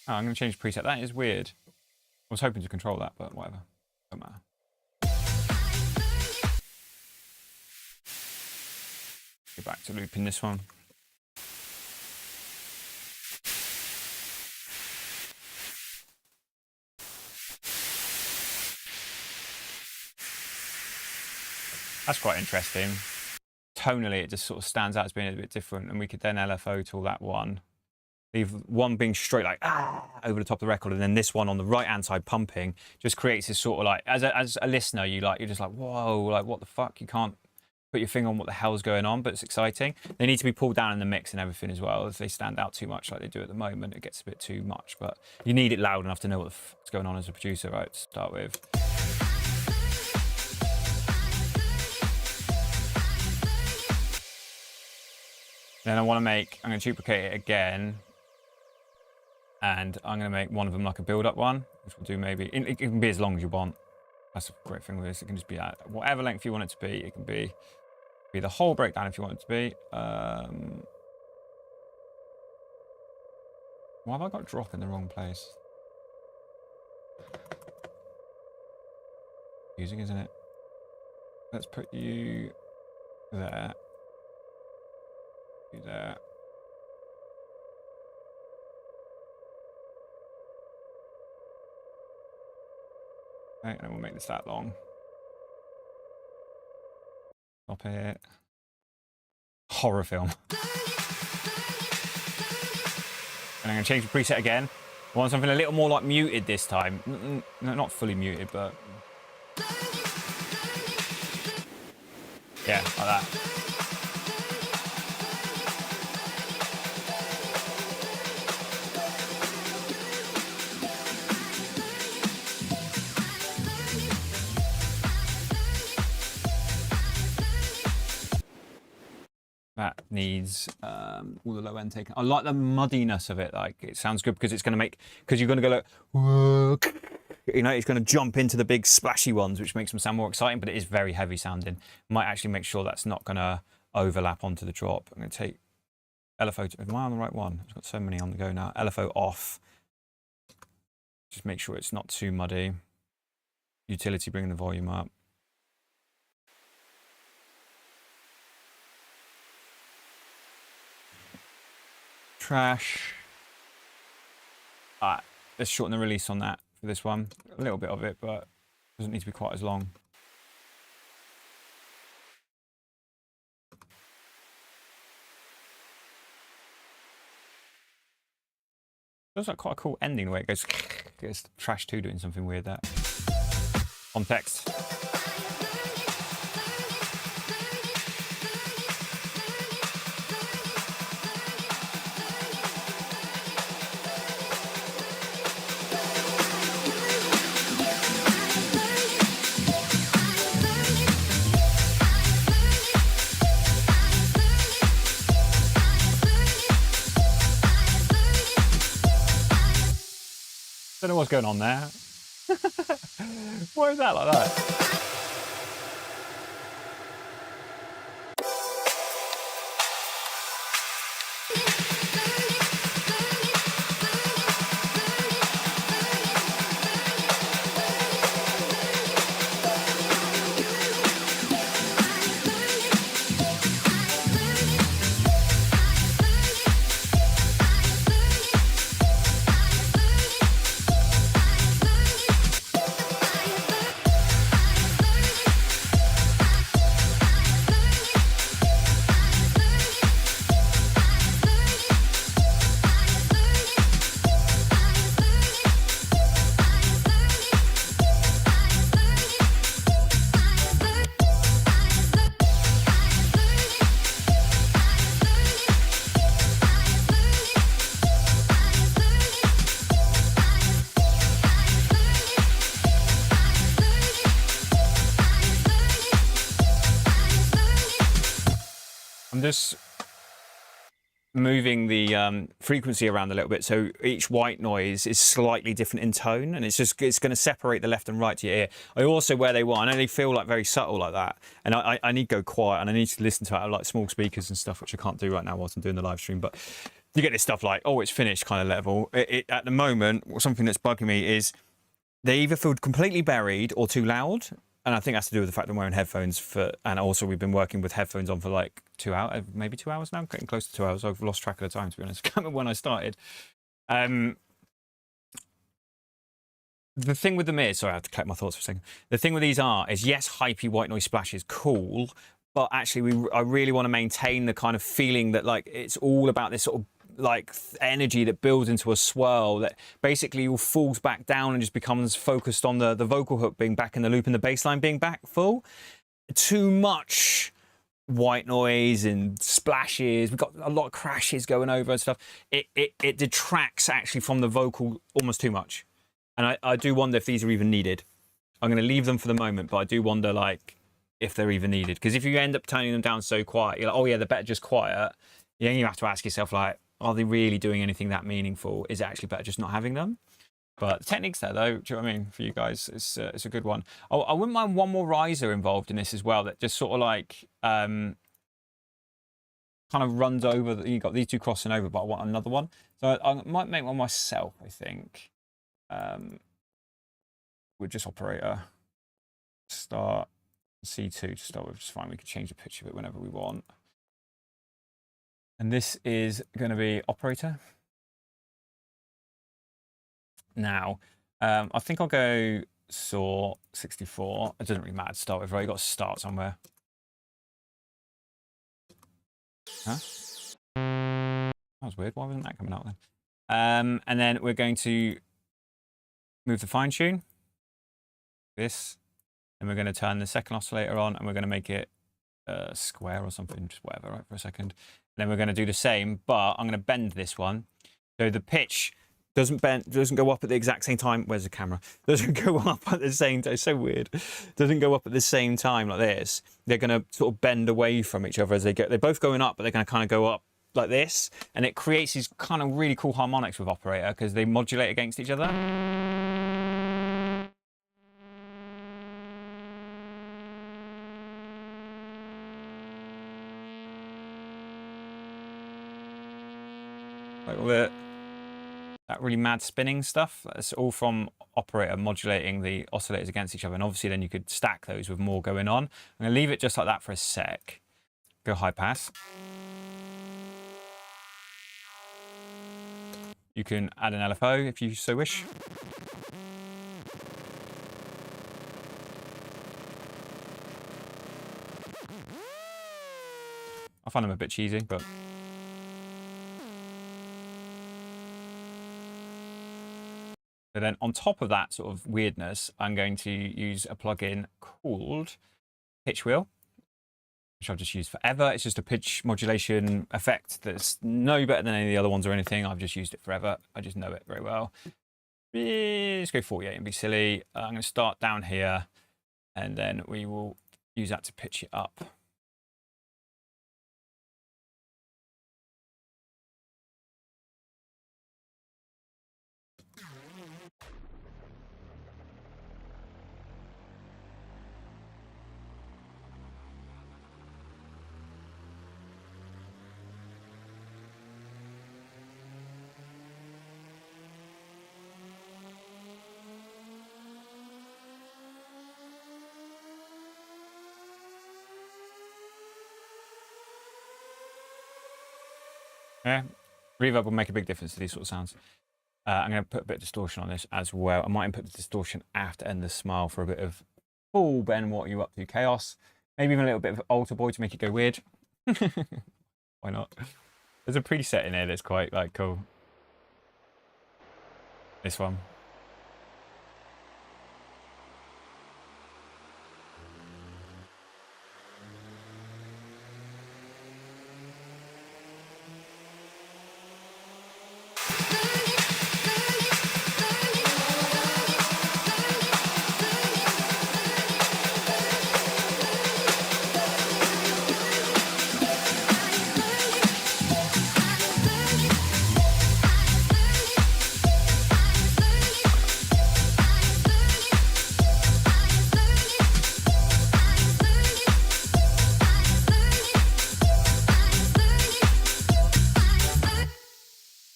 Oh, I'm going to change preset. That is weird. I was hoping to control that, but whatever. Don't matter. Go back to looping this one. That's quite interesting. Tonally, it just sort of stands out as being a bit different, and we could then LFO to all that one. Leave one being straight like over the top of the record, and then this one on the right hand side pumping just creates this sort of like as a listener you're just like whoa, like what the fuck, you can't put your finger on what the hell's going on, but it's exciting. They need to be pulled down in the mix and everything as well. If they stand out too much like they do at the moment, it gets a bit too much, but you need it loud enough to know what the fuck's going on as a producer, right, to start with. Then I'm going to duplicate it again, and I'm going to make one of them like a build-up one, which we'll do maybe, it can be as long as you want. That's a great thing with this, it can just be at whatever length you want it to be. It can be the whole breakdown if you want it to be. Why have I got drop in the wrong place? Confusing, isn't it? Let's put you there. You there. Okay, and then we'll make this that long. Stop it. Horror film. And I'm going to change the preset again. I want something a little more like muted this time. No, not fully muted, but yeah, like that. That needs all the low end taken. I like the muddiness of it. Like it sounds good because it's going to make, because you're going to go like, whoa, you know, it's going to jump into the big splashy ones, which makes them sound more exciting. But it is very heavy sounding. Might actually make sure that's not going to overlap onto the drop. I'm going to take LFO. Am I on the right one? I've got so many on the go now. LFO off. Just make sure it's not too muddy. Utility, bringing the volume up. Trash. Alright, let's shorten the release on that for this one. A little bit of it, but it doesn't need to be quite as long. Feels like quite a cool ending the way it goes. It's Trash 2 doing something weird there. Context. Don't know what's going on there. Why is that like that? I'm just moving the frequency around a little bit, so each white noise is slightly different in tone, and it's going to separate the left and right to your ear. I also, where they want, I know they feel like very subtle like that, and I need to go quiet, and I need to listen to it like small speakers and stuff, which I can't do right now whilst I'm doing the live stream. But you get this stuff like, oh, it's finished kind of level. At the moment, something that's bugging me is they either feel completely buried or too loud. And I think that's to do with the fact I'm wearing headphones and also we've been working with headphones on for like 2 hours, maybe 2 hours now. I'm getting close to 2 hours. I've lost track of the time, to be honest. I can't remember when I started. The thing with them is, sorry, I have to collect my thoughts for a second. The thing with these is, yes, hypey white noise splash is cool, but actually I really want to maintain the kind of feeling that like it's all about this sort of like energy that builds into a swirl that basically all falls back down and just becomes focused on the vocal hook being back in the loop and the bass line being back full. Too much white noise and splashes. We've got a lot of crashes going over and stuff. It detracts actually from the vocal almost too much. And I do wonder if these are even needed. I'm going to leave them for the moment, but I do wonder like if they're even needed. Because if you end up turning them down so quiet, you're like, oh yeah, they're better just quiet. You have to ask yourself like, are they really doing anything that meaningful? Is it actually better just not having them? But the technique's there though, do you know what I mean? For you guys, it's a good one. Oh, I wouldn't mind one more riser involved in this as well that just sort of like kind of runs over. You got these two crossing over, but I want another one. So I might make one myself, I think. With just operator. Start C2 to start with, just fine. We can change the picture of it whenever we want. And this is going to be operator. Now, I think I'll go saw 64. It doesn't really matter to start with, right? You've got to start somewhere. Huh? That was weird. Why wasn't that coming out then? And then we're going to move the fine tune. This. And we're going to turn the second oscillator on and we're going to make it square or something, just whatever, right, for a second. And then we're going to do the same, but I'm going to bend this one. So the pitch doesn't go up at the exact same time. Where's the camera? Doesn't go up at the same time. It's so weird. Doesn't go up at the same time like this. They're going to sort of bend away from each other as they go. They're both going up, but they're going to kind of go up like this. And it creates these kind of really cool harmonics with operator because they modulate against each other. Like all that really mad spinning stuff. That's all from operator modulating the oscillators against each other. And obviously then you could stack those with more going on. I'm going to leave it just like that for a sec. Go high pass. You can add an LFO if you so wish. I find them a bit cheesy, but... So then on top of that sort of weirdness, I'm going to use a plugin called Pitch Wheel, which I've just used forever. It's just a pitch modulation effect that's no better than any of the other ones or anything. I've just used it forever. I just know it very well. Let's go 48 and be silly. I'm going to start down here, and then we will use that to pitch it up. Yeah, reverb will make a big difference to these sort of sounds. I'm going to put a bit of distortion on this as well. I might input the distortion after End the Smile for a bit of full Ben What Are You Up To chaos. Maybe even a little bit of Alter Boy to make it go weird. Why not? There's a preset in here that's quite like cool. This one.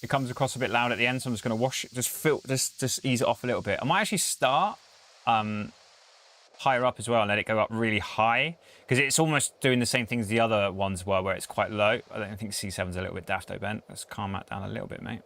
Comes across a bit loud at the end, so I'm just going to wash it, just ease it off a little bit. I might actually start higher up as well and let it go up really high, because it's almost doing the same thing as the other ones were, where it's quite low. I don't think C7's a little bit daft though, Ben. Let's calm that down a little bit, mate.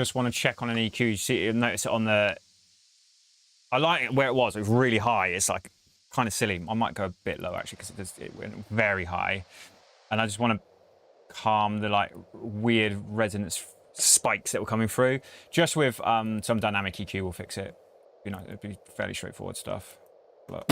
just want to check on an EQ. You see, you'll notice it on the. I like it where it was. It was really high. It's like kind of silly. I might go a bit low actually because it went very high, and I just want to calm the like weird resonance spikes that were coming through. Just with some dynamic EQ will fix it. You know, it'd be fairly straightforward stuff. But...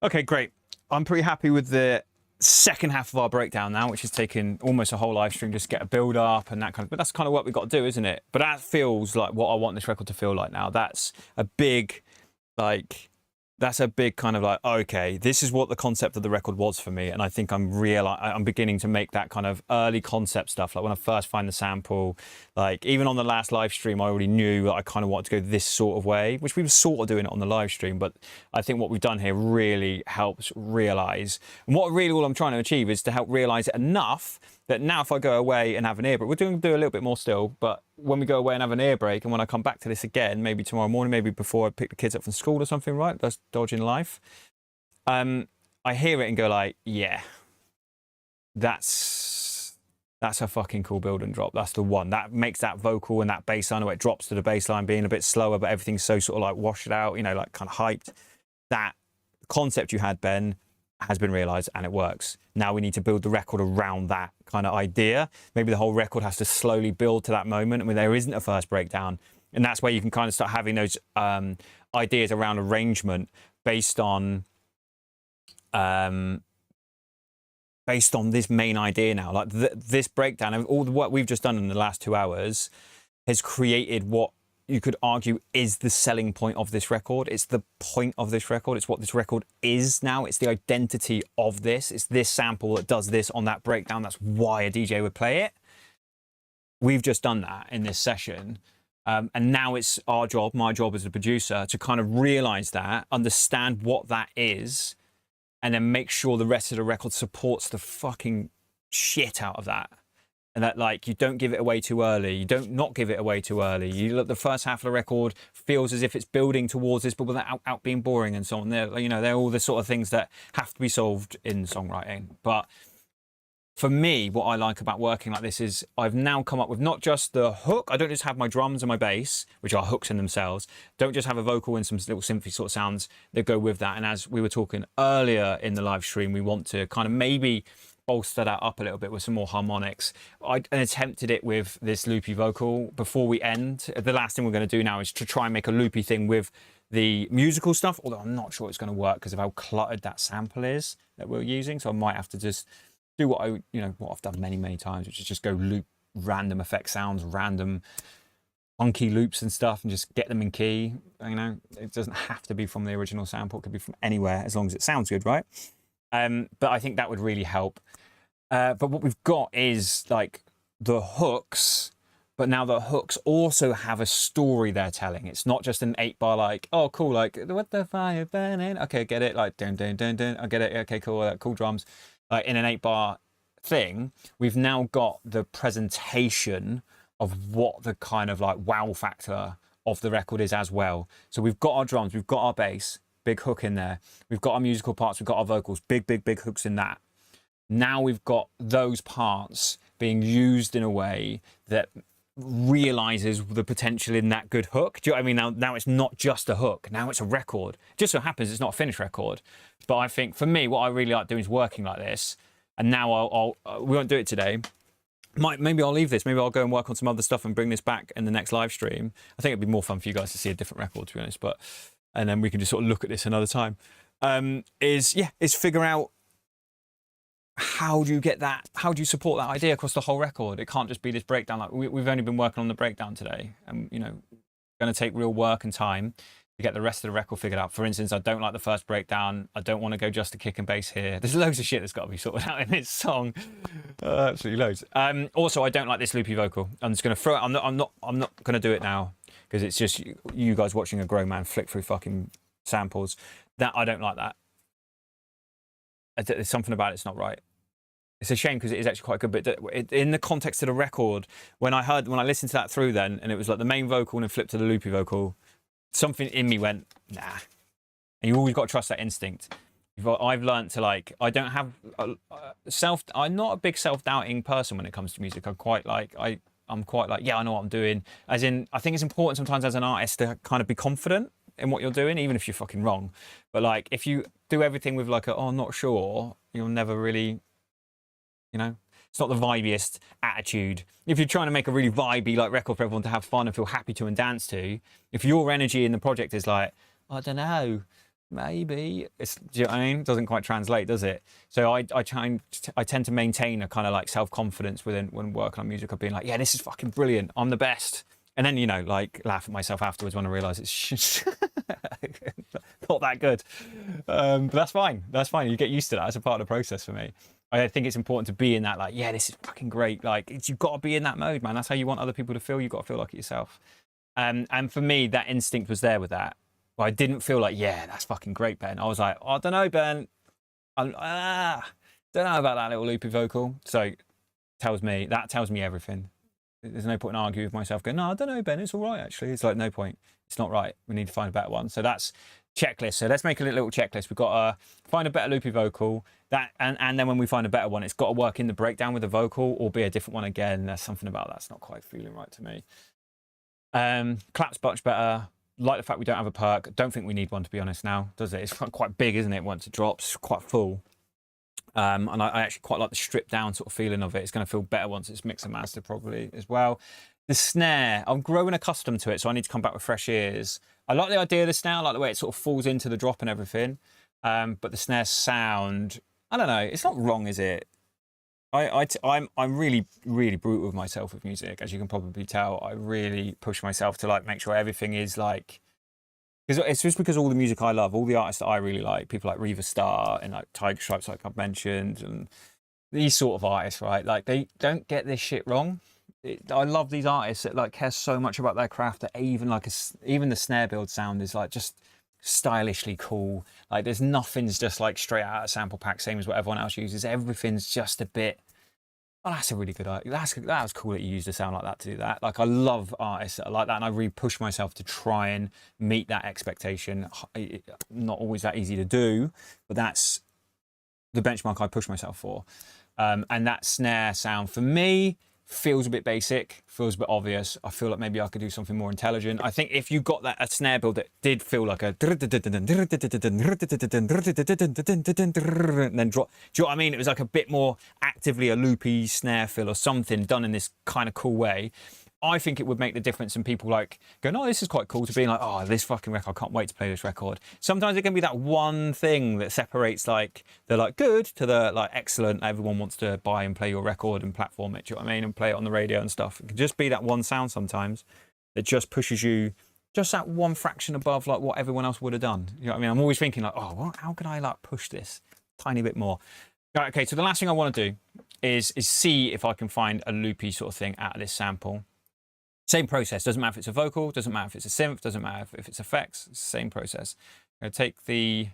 Okay, great. I'm pretty happy with the second half of our breakdown now, which has taken almost a whole live stream just to get a build up and that kind of, but that's kind of what we've got to do, isn't it? But that feels like what I want this record to feel like now. That's a big, like, that's a big kind of like, okay, this is what the concept of the record was for me. And I think I'm beginning to make that kind of early concept stuff. Like when I first find the sample, like even on the last live stream, I already knew that I kind of wanted to go this sort of way, which we were sort of doing it on the live stream. But I think what we've done here really helps realize, and what really all I'm trying to achieve is to help realize it enough that now if I go away and have an ear break, we're doing do a little bit more still, but when we go away and have an ear break, and when I come back to this again, maybe tomorrow morning, maybe before I pick the kids up from school or something, right? That's dodging life. I hear it and go like, yeah, that's a fucking cool build and drop. That's the one. That makes that vocal and that bass line where it drops to the bass line being a bit slower, but everything's so sort of like washed out, you know, like kind of hyped. That concept you had, Ben, has been realized and it works. Now we need to build the record around that kind of idea. Maybe the whole record has to slowly build to that moment when there isn't a first breakdown. And that's where you can kind of start having those ideas around arrangement based on this main idea now. Like this breakdown and all the work we've just done in the last 2 hours has created what you could argue is the selling point of this record. It's the point of this record. It's what this record is now. It's the identity of this. It's this sample that does this on that breakdown. That's why a DJ would play it. We've just done that in this session. And now it's our job, my job as a producer, to kind of realize that, understand what that is, and then make sure the rest of the record supports the fucking shit out of that. And that, like, you don't give it away too early. You don't not give it away too early. You look, the first half of the record feels as if it's building towards this, but without being boring and so on. They're, you know, they're all the sort of things that have to be solved in songwriting. But for me, what I like about working like this is I've now come up with not just the hook. I don't just have my drums and my bass, which are hooks in themselves. Don't just have a vocal and some little synthy sort of sounds that go with that. And as we were talking earlier in the live stream, we want to kind of maybe bolster that up a little bit with some more harmonics. I attempted it with this loopy vocal before we end. The last thing we're going to do now is to try and make a loopy thing with the musical stuff, although I'm not sure it's going to work because of how cluttered that sample is that we're using. So I might have to just do what I've done many times, which is just go loop random effect sounds, random funky loops and stuff, and just get them in key. You know, it doesn't have to be from the original sample. It could be from anywhere as long as it sounds good, right? But I think that would really help. But what we've got is like the hooks, but now the hooks also have a story they're telling. It's not just an 8-bar like, oh cool, like what the fire burning. Okay, I get it. Like dun dun dun dun. I get it. Okay, cool. Cool drums. Like in an 8-bar thing, we've now got the presentation of what the kind of like wow factor of the record is as well. So we've got our drums, we've got our bass, big hook in there. We've got our musical parts, we've got our vocals, big hooks in that. Now we've got those parts being used in a way that realizes the potential in that good hook. Do you know what I mean? Now it's not just a hook. Now it's a record. Just so happens it's not a finished record. But I think for me, what I really like doing is working like this. And now we won't do it today. Maybe I'll leave this. Maybe I'll go and work on some other stuff and bring this back in the next live stream. I think it'd be more fun for you guys to see a different record, to be honest. And then we can just sort of look at this another time. Is figure out how do you get that? How do you support that idea across the whole record? It can't just be this breakdown. Like we've only been working on the breakdown today, and going to take real work and time to get the rest of the record figured out. For instance, I don't like the first breakdown. I don't want to go just to kick and bass here. There's loads of shit that's got to be sorted out in this song. Absolutely loads. Also, I don't like this loopy vocal. I'm just going to throw it. I'm not going to do it now because it's just you guys watching a grown man flick through fucking samples. That I don't like that. There's something about it's not right. It's a shame because it is actually quite good. But in the context of the record, when I listened to that through then, and it was like the main vocal and then flipped to the loopy vocal, something in me went, nah. And you always got to trust that instinct. I've learned to I don't have I'm not a big self-doubting person when it comes to music. I'm quite like, yeah, I know what I'm doing. As in, I think it's important sometimes as an artist to kind of be confident in what you're doing, even if you're fucking wrong. But if you do everything with I'm not sure, you'll never really, it's not the vibiest attitude. If you're trying to make a really vibey record for everyone to have fun and feel happy to and dance to, if your energy in the project is I don't know, maybe do you know what I mean? It doesn't quite translate, does it? So I tend to maintain a kind of self-confidence when working on music of being yeah, this is fucking brilliant, I'm the best. And then laugh at myself afterwards when I realise it's not that good. But that's fine. That's fine. You get used to that. It's a part of the process for me. I think it's important to be in that yeah, this is fucking great. You've got to be in that mode, man. That's how you want other people to feel. You've got to feel like it yourself. And for me, that instinct was there with that. But I didn't feel yeah, that's fucking great, Ben. I was I don't know, Ben. Don't know about that little loopy vocal. So that tells me everything. There's no point in arguing with myself going, no, I don't know, Ben, it's all right, actually. It's no point. It's not right. We need to find a better one. So that's checklist. So let's make a little checklist. We've got to find a better loopy vocal. And then when we find a better one, it's got to work in the breakdown with the vocal or be a different one again. There's something about that's not quite feeling right to me. Clap's much better. Like the fact we don't have a perk. Don't think we need one, to be honest, now, does it? It's quite big, isn't it, once it drops? Quite full. And I actually quite like the stripped down sort of feeling of it. It's going to feel better once it's mixed and mastered probably as well. The snare, I'm growing accustomed to it, so I need to come back with fresh ears. I like the idea of the snare, I like the way it sort of falls into the drop and everything. But the snare sound, I don't know, it's not wrong, is it? I'm really, really brutal with myself with music, as you can probably tell. I really push myself to make sure everything is because it's just because all the music I love, all the artists that I really like, people like Reva Star and Tiger Stripes, like I've mentioned, and these sort of artists, right? They don't get this shit wrong. I love these artists that care so much about their craft that even even the snare build sound is just stylishly cool. There's nothing's just straight out of sample pack, same as what everyone else uses. Everything's just a bit. Oh, that's a really good idea. That was cool that you used a sound like that to do that. I love artists that are like that, and I really push myself to try and meet that expectation. Not always that easy to do, but that's the benchmark I push myself for. And that snare sound for me feels a bit basic, feels a bit obvious. I feel like maybe I could do something more intelligent. I think if you got a snare build that did feel like a and then drop, do you know what I mean? It was a bit more actively a loopy snare fill or something done in this kind of cool way. I think it would make the difference in people going, oh, this is quite cool, to being oh, this fucking record, I can't wait to play this record. Sometimes it can be that one thing that separates the good to the excellent, everyone wants to buy and play your record and platform it, do you know what I mean, and play it on the radio and stuff. It can just be that one sound sometimes that just pushes you just that one fraction above what everyone else would have done. You know what I mean? I'm always thinking oh, how can I push this tiny bit more? Right, okay, so the last thing I want to do is see if I can find a loopy sort of thing out of this sample. Same process, doesn't matter if it's a vocal, doesn't matter if it's a synth, doesn't matter if it's effects, it's the same process. I'm going to take the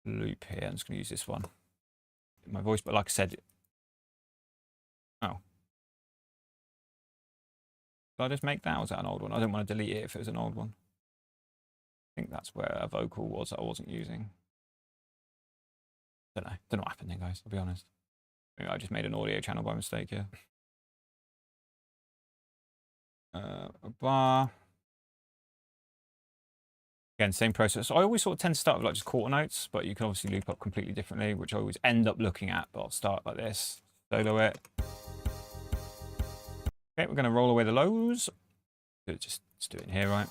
loop here, I'm just going to use this one. My voice, but like I said, oh. Did I just make that, or was that an old one? I don't want to delete it if it was an old one. I think that's where a vocal was that I wasn't using. Don't know what happened there, guys, I'll be honest. Maybe I just made an audio channel by mistake here. A bar. Again, same process. I always sort of tend to start with like just quarter notes, but you can obviously loop up completely differently, which I always end up looking at, but I'll start like this. Solo it. Okay, we're going to roll away the lows. Just do it in here, right?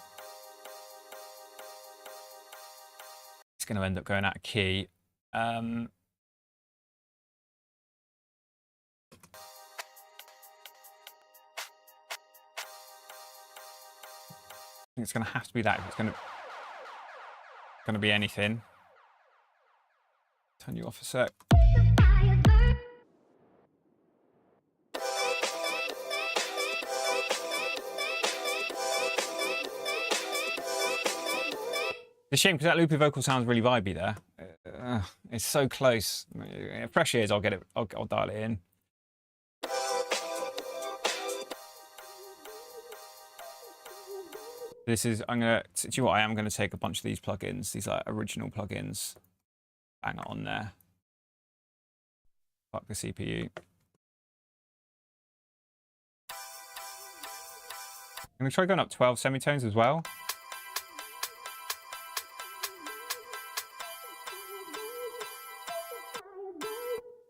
It's going to end up going out of key. I think it's going to have to be that if it's going to be anything. Turn you off a sec. It's a shame because that loopy vocal sounds really vibey there. It's so close. Fresh ears, I'll get it. I'll dial it in. This is, do you know what? I am gonna take a bunch of these plugins, these like original plugins, bang it on there. Fuck the CPU. I'm gonna try going up 12 semitones as well.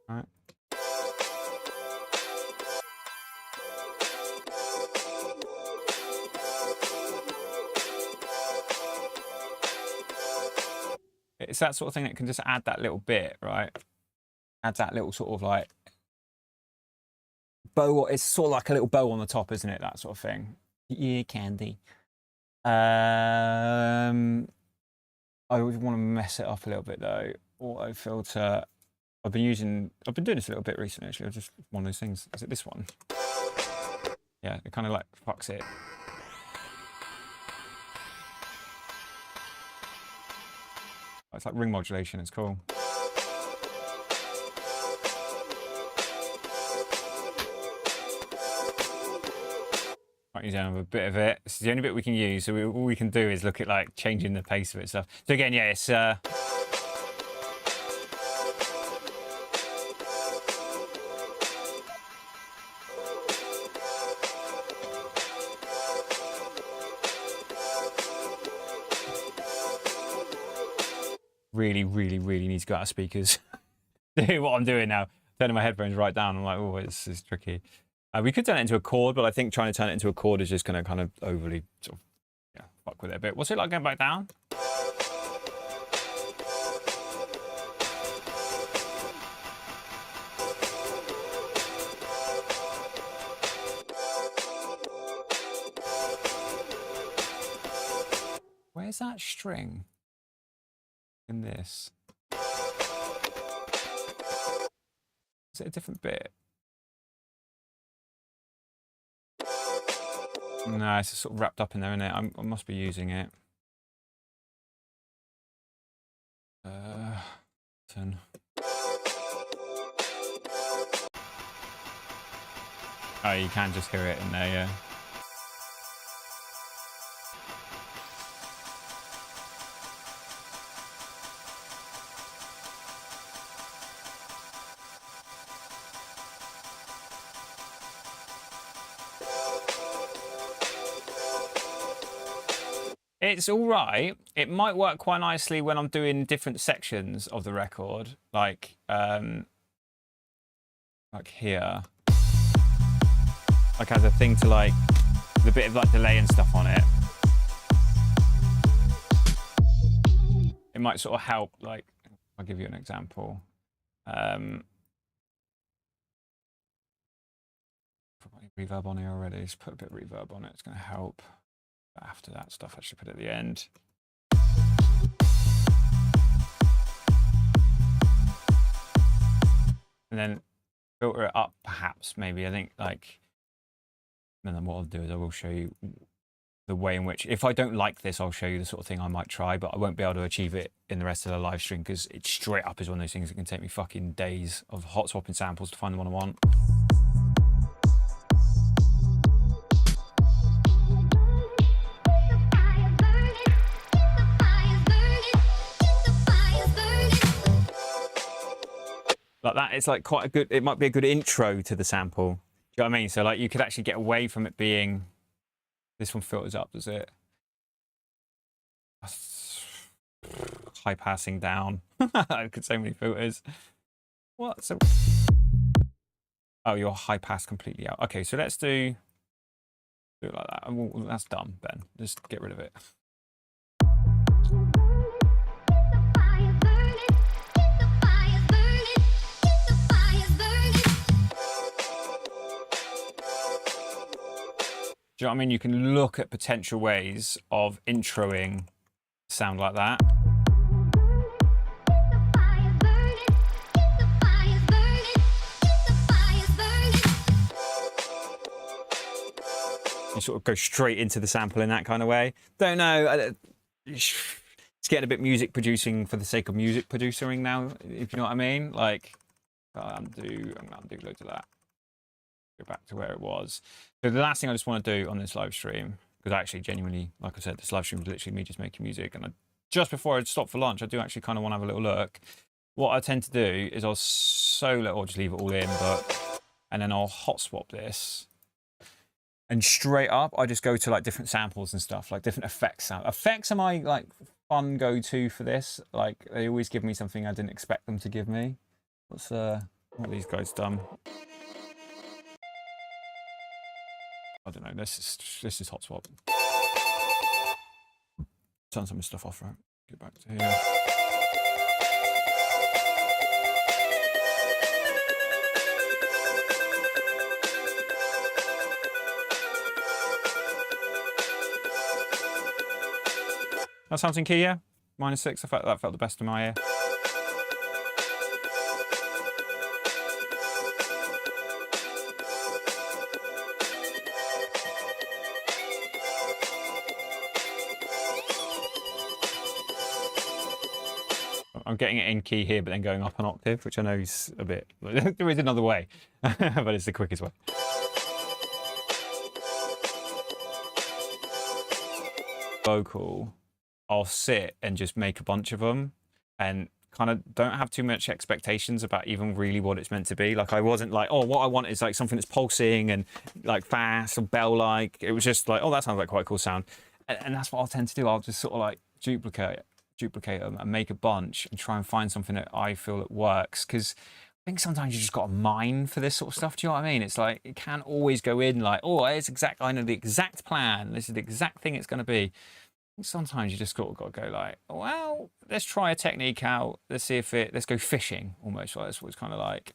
All right. It's that sort of thing that can just add that little bit, right? Adds that little sort of like bow. It's sort of like a little bow on the top, isn't it? That sort of thing. Yeah, candy. I always want to mess it up a little bit though. Auto filter. I've been doing this a little bit recently actually. It's just one of those things. Is it this one? Yeah, it kind of like fucks it. It's like ring modulation, it's cool. Might use a bit of it. This is the only bit we can use, so all we can do is look at like changing the pace of it stuff. So again, yeah, it's really need to go out of speakers. Do what I'm doing now. Turning my headphones right down. I'm like, oh, this is tricky. We could turn it into a chord, but I think trying to turn it into a chord is just going to kind of overly sort of, yeah, fuck with it a bit. What's it like going back down? Where's that string in this? Is it a different bit? No, it's sort of wrapped up in there, isn't it? I must be using it. Turn. Oh, you can just hear it in there, yeah. It's all right. It might work quite nicely when I'm doing different sections of the record, like here, like as a thing to like the bit of like delay and stuff on it. It might sort of help. Like, I'll give you an example. Reverb on here already. Just put a bit of reverb on it. It's going to help. After that stuff, I should put at the end. And then filter it up, perhaps, maybe. I think, like, and then what I'll do is I will show you the way in which, if I don't like this, I'll show you the sort of thing I might try, but I won't be able to achieve it in the rest of the live stream because it straight up is one of those things that can take me fucking days of hot swapping samples to find the one I want. Like that, it's like quite a good, it might be a good intro to the sample. Do you know what I mean? So like you could actually get away from it being This one filters up, does it? High passing down. I could so many filters. What? So... Oh, your high pass completely out. Okay, so let's do it like that. Well, that's dumb, Ben. Just get rid of it. Do you know what I mean? You can look at potential ways of introing sound like that. You sort of go straight into the sample in that kind of way. Don't know. It's getting a bit music producing for the sake of music producing now, if you know what I mean. Like, I'm gonna undo loads of that. Go back to where it was. So the last thing I just want to do on this live stream, because actually genuinely, like I said, this live stream is literally me just making music, and just before I stop for lunch, I do actually kind of want to have a little look. What I tend to do is I'll solo or just leave it all in, and then I'll hot swap this, and straight up I just go to like different samples and stuff, like different effects. Effects are my like fun go-to for this. Like they always give me something I didn't expect them to give me. What are these guys done? I don't know. This is hot swap. Turn some of this stuff off, right? Get back to here. That sounds in key, yeah? -6. That felt the best in my ear. I'm getting it in key here, but then going up an octave, which I know is a bit... There is another way, but it's the quickest way. Vocal, I'll sit and just make a bunch of them and kind of don't have too much expectations about even really what it's meant to be. Like I wasn't like, oh, what I want is like something that's pulsing and like fast or bell-like. It was just like, oh, that sounds like quite a cool sound. And that's what I'll tend to do. I'll just sort of like duplicate them and make a bunch and try and find something that I feel that works. Because I think sometimes you just got a mind for this sort of stuff. Do you know what I mean? It's like, it can't always go in like, oh, I know the exact plan. This is the exact thing it's going to be. Sometimes you just got to go like, well, let's try a technique out. Let's see if let's go fishing almost. Like that's what it's kind of like,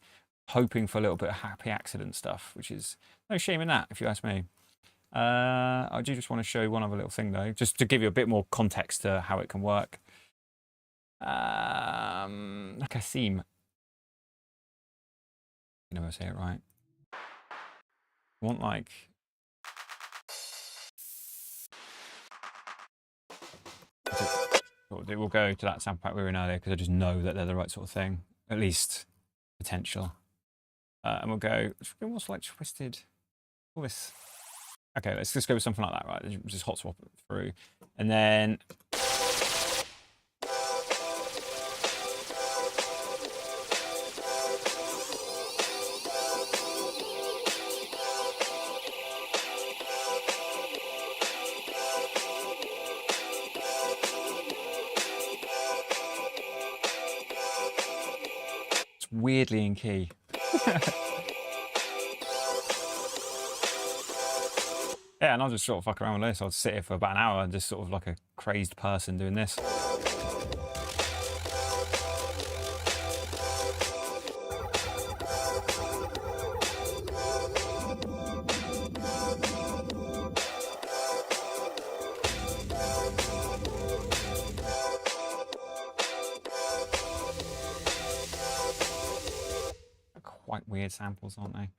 hoping for a little bit of happy accident stuff, which is no shame in that, if you ask me. I do just want to show one other little thing though, just to give you a bit more context to how it can work. Like a theme. You know, I say it right. I want like, we'll go to that sample pack we were in earlier because I just know that they're the right sort of thing, at least potential. And we'll go, what's like twisted? All this. Okay, let's just go with something like that, right? Just hot swap it through. And then it's weirdly in key. Yeah, and I'll just sort of fuck around with this. I'll sit here for about an hour and just sort of like a crazed person doing this. Quite weird samples, aren't they?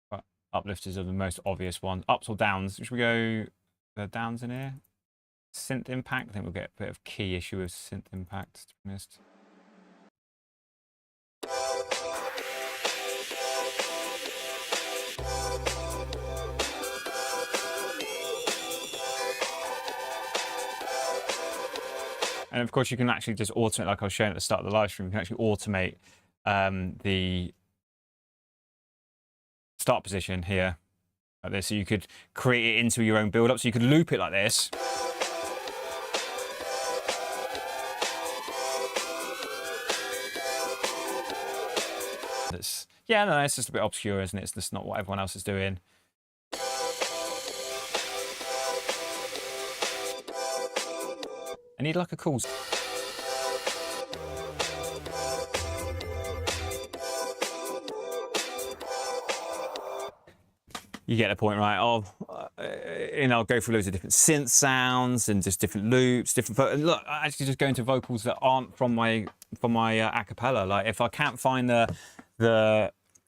But uplifters are the most obvious one. Ups or downs? Should we go downs in here? Synth impact. I think we'll get a bit of key issue with synth impact, to be honest. And of course, you can actually just automate, like I was showing at the start of the live stream, you can actually automate the start position here like this, so you could create it into your own build-up. So you could loop it like this. Yeah, no, it's just a bit obscure, isn't it? It's just not what everyone else is doing. I need like a cool... You get the point, right? I'll go through loads of different synth sounds and just different loops, different. Look, I actually just go into vocals that aren't from my a cappella. Like if I can't find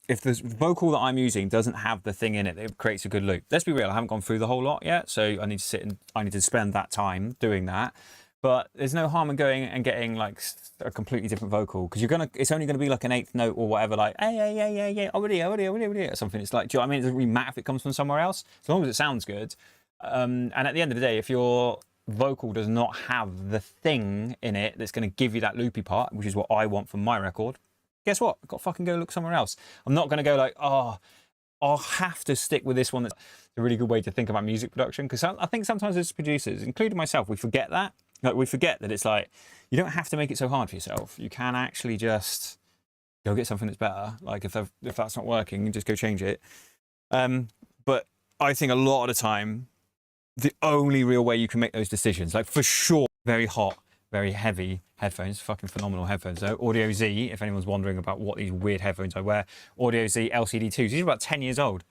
if the vocal that I'm using doesn't have the thing in it that creates a good loop. Let's be real, I haven't gone through the whole lot yet, so I need to spend that time doing that. But there's no harm in going and getting like a completely different vocal, because it's only gonna be like an eighth note or whatever, like yeah, or something. It's like, do you know what I mean? It doesn't really matter if it comes from somewhere else, as long as it sounds good. And at the end of the day, if your vocal does not have the thing in it that's gonna give you that loopy part, which is what I want from my record, guess what? I've got to fucking go look somewhere else. I'm not gonna go like, oh, I'll have to stick with this one. That's a really good way to think about music production, because I think sometimes as producers, including myself, we forget that. Like we forget that it's like, you don't have to make it so hard for yourself. You can actually just go get something that's better. Like if that's not working, just go change it. But I think a lot of the time, the only real way you can make those decisions, like for sure, very hot, very heavy headphones, fucking phenomenal headphones. So Audio Z, if anyone's wondering about what these weird headphones I wear, Audio Z LCD2s. These are about 10 years old.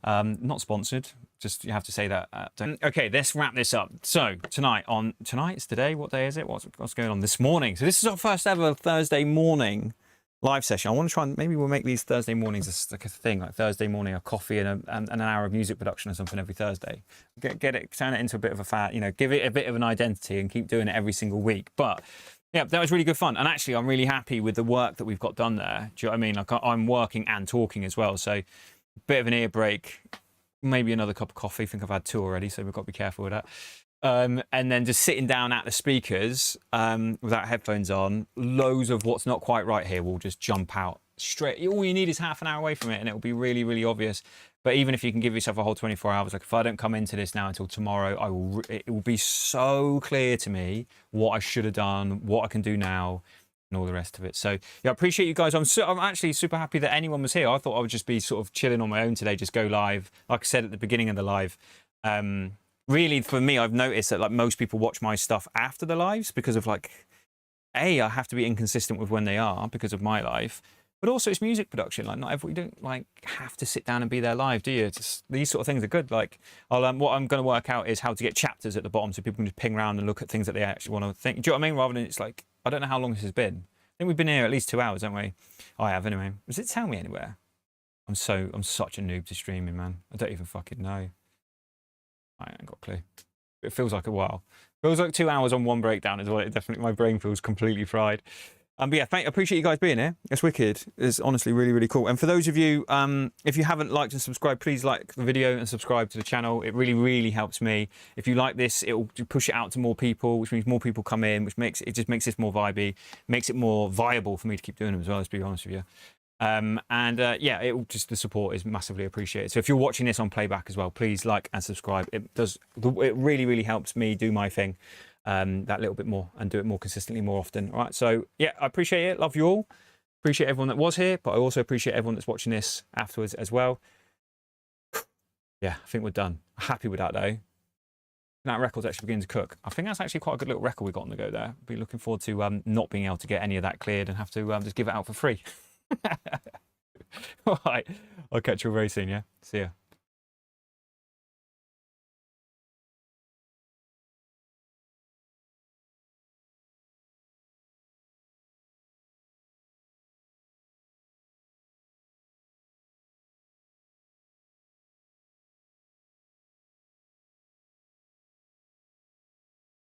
Not sponsored. Just you have to say that. Okay, let's wrap this up. So tonight's today. What day is it? What's going on this morning? So this is our first ever Thursday morning live session. I want to try and maybe we'll make these Thursday mornings like a thing, like Thursday morning, a coffee and an hour of music production or something every Thursday. Turn it into a bit of a fat, give it a bit of an identity and keep doing it every single week. But yeah, that was really good fun. And actually, I'm really happy with the work that we've got done there. Do you know what I mean? Like I'm working and talking as well. So bit of an ear break. Maybe another cup of coffee. I think I've had 2 already, so we've got to be careful with that. And then just sitting down at the speakers without headphones on, loads of what's not quite right here will just jump out straight. All you need is half an hour away from it, and it will be really, really obvious. But even if you can give yourself a whole 24 hours, like if I don't come into this now until tomorrow, it will be so clear to me what I should have done, what I can do now, and all the rest of it. So yeah, I appreciate you guys. I'm actually super happy that anyone was here. I thought I would just be sort of chilling on my own today, just go live. Like I said at the beginning of the live, really for me, I've noticed that like most people watch my stuff after the lives because of like, I have to be inconsistent with when they are because of my life, but also it's music production. Like you don't like have to sit down and be there live, do you? These sort of things are good. Like what I'm going to work out is how to get chapters at the bottom so people can just ping around and look at things that they actually want to think. Do you know what I mean? Rather than it's like, I don't know how long this has been. I think we've been here at least 2 hours, haven't we? Oh, I have anyway. Does it tell me anywhere? I'm such a noob to streaming, man. I don't even fucking know. I ain't got a clue. It feels like a while. It feels like 2 hours on one breakdown as well. It definitely, my brain feels completely fried. But yeah, I appreciate you guys being here. It's wicked. It's honestly really, really cool. And for those of you, if you haven't liked and subscribed, please like the video and subscribe to the channel. It really, really helps me. If you like this, it will push it out to more people, which means more people come in, which just makes this more vibey, makes it more viable for me to keep doing them as well, let's be honest with you. Yeah, the support is massively appreciated. So if you're watching this on playback as well, please like and subscribe. It really, really helps me do my thing that little bit more and do it more consistently, more often. All right. So yeah, I appreciate it. Love you all. Appreciate everyone that was here, but I also appreciate everyone that's watching this afterwards as well. Yeah, I think we're done. Happy with that though. That record's actually beginning to cook. I think that's actually quite a good little record we got on the go there. Be looking forward to not being able to get any of that cleared and have to just give it out for free. All right, I'll catch you all very soon. Yeah, see ya.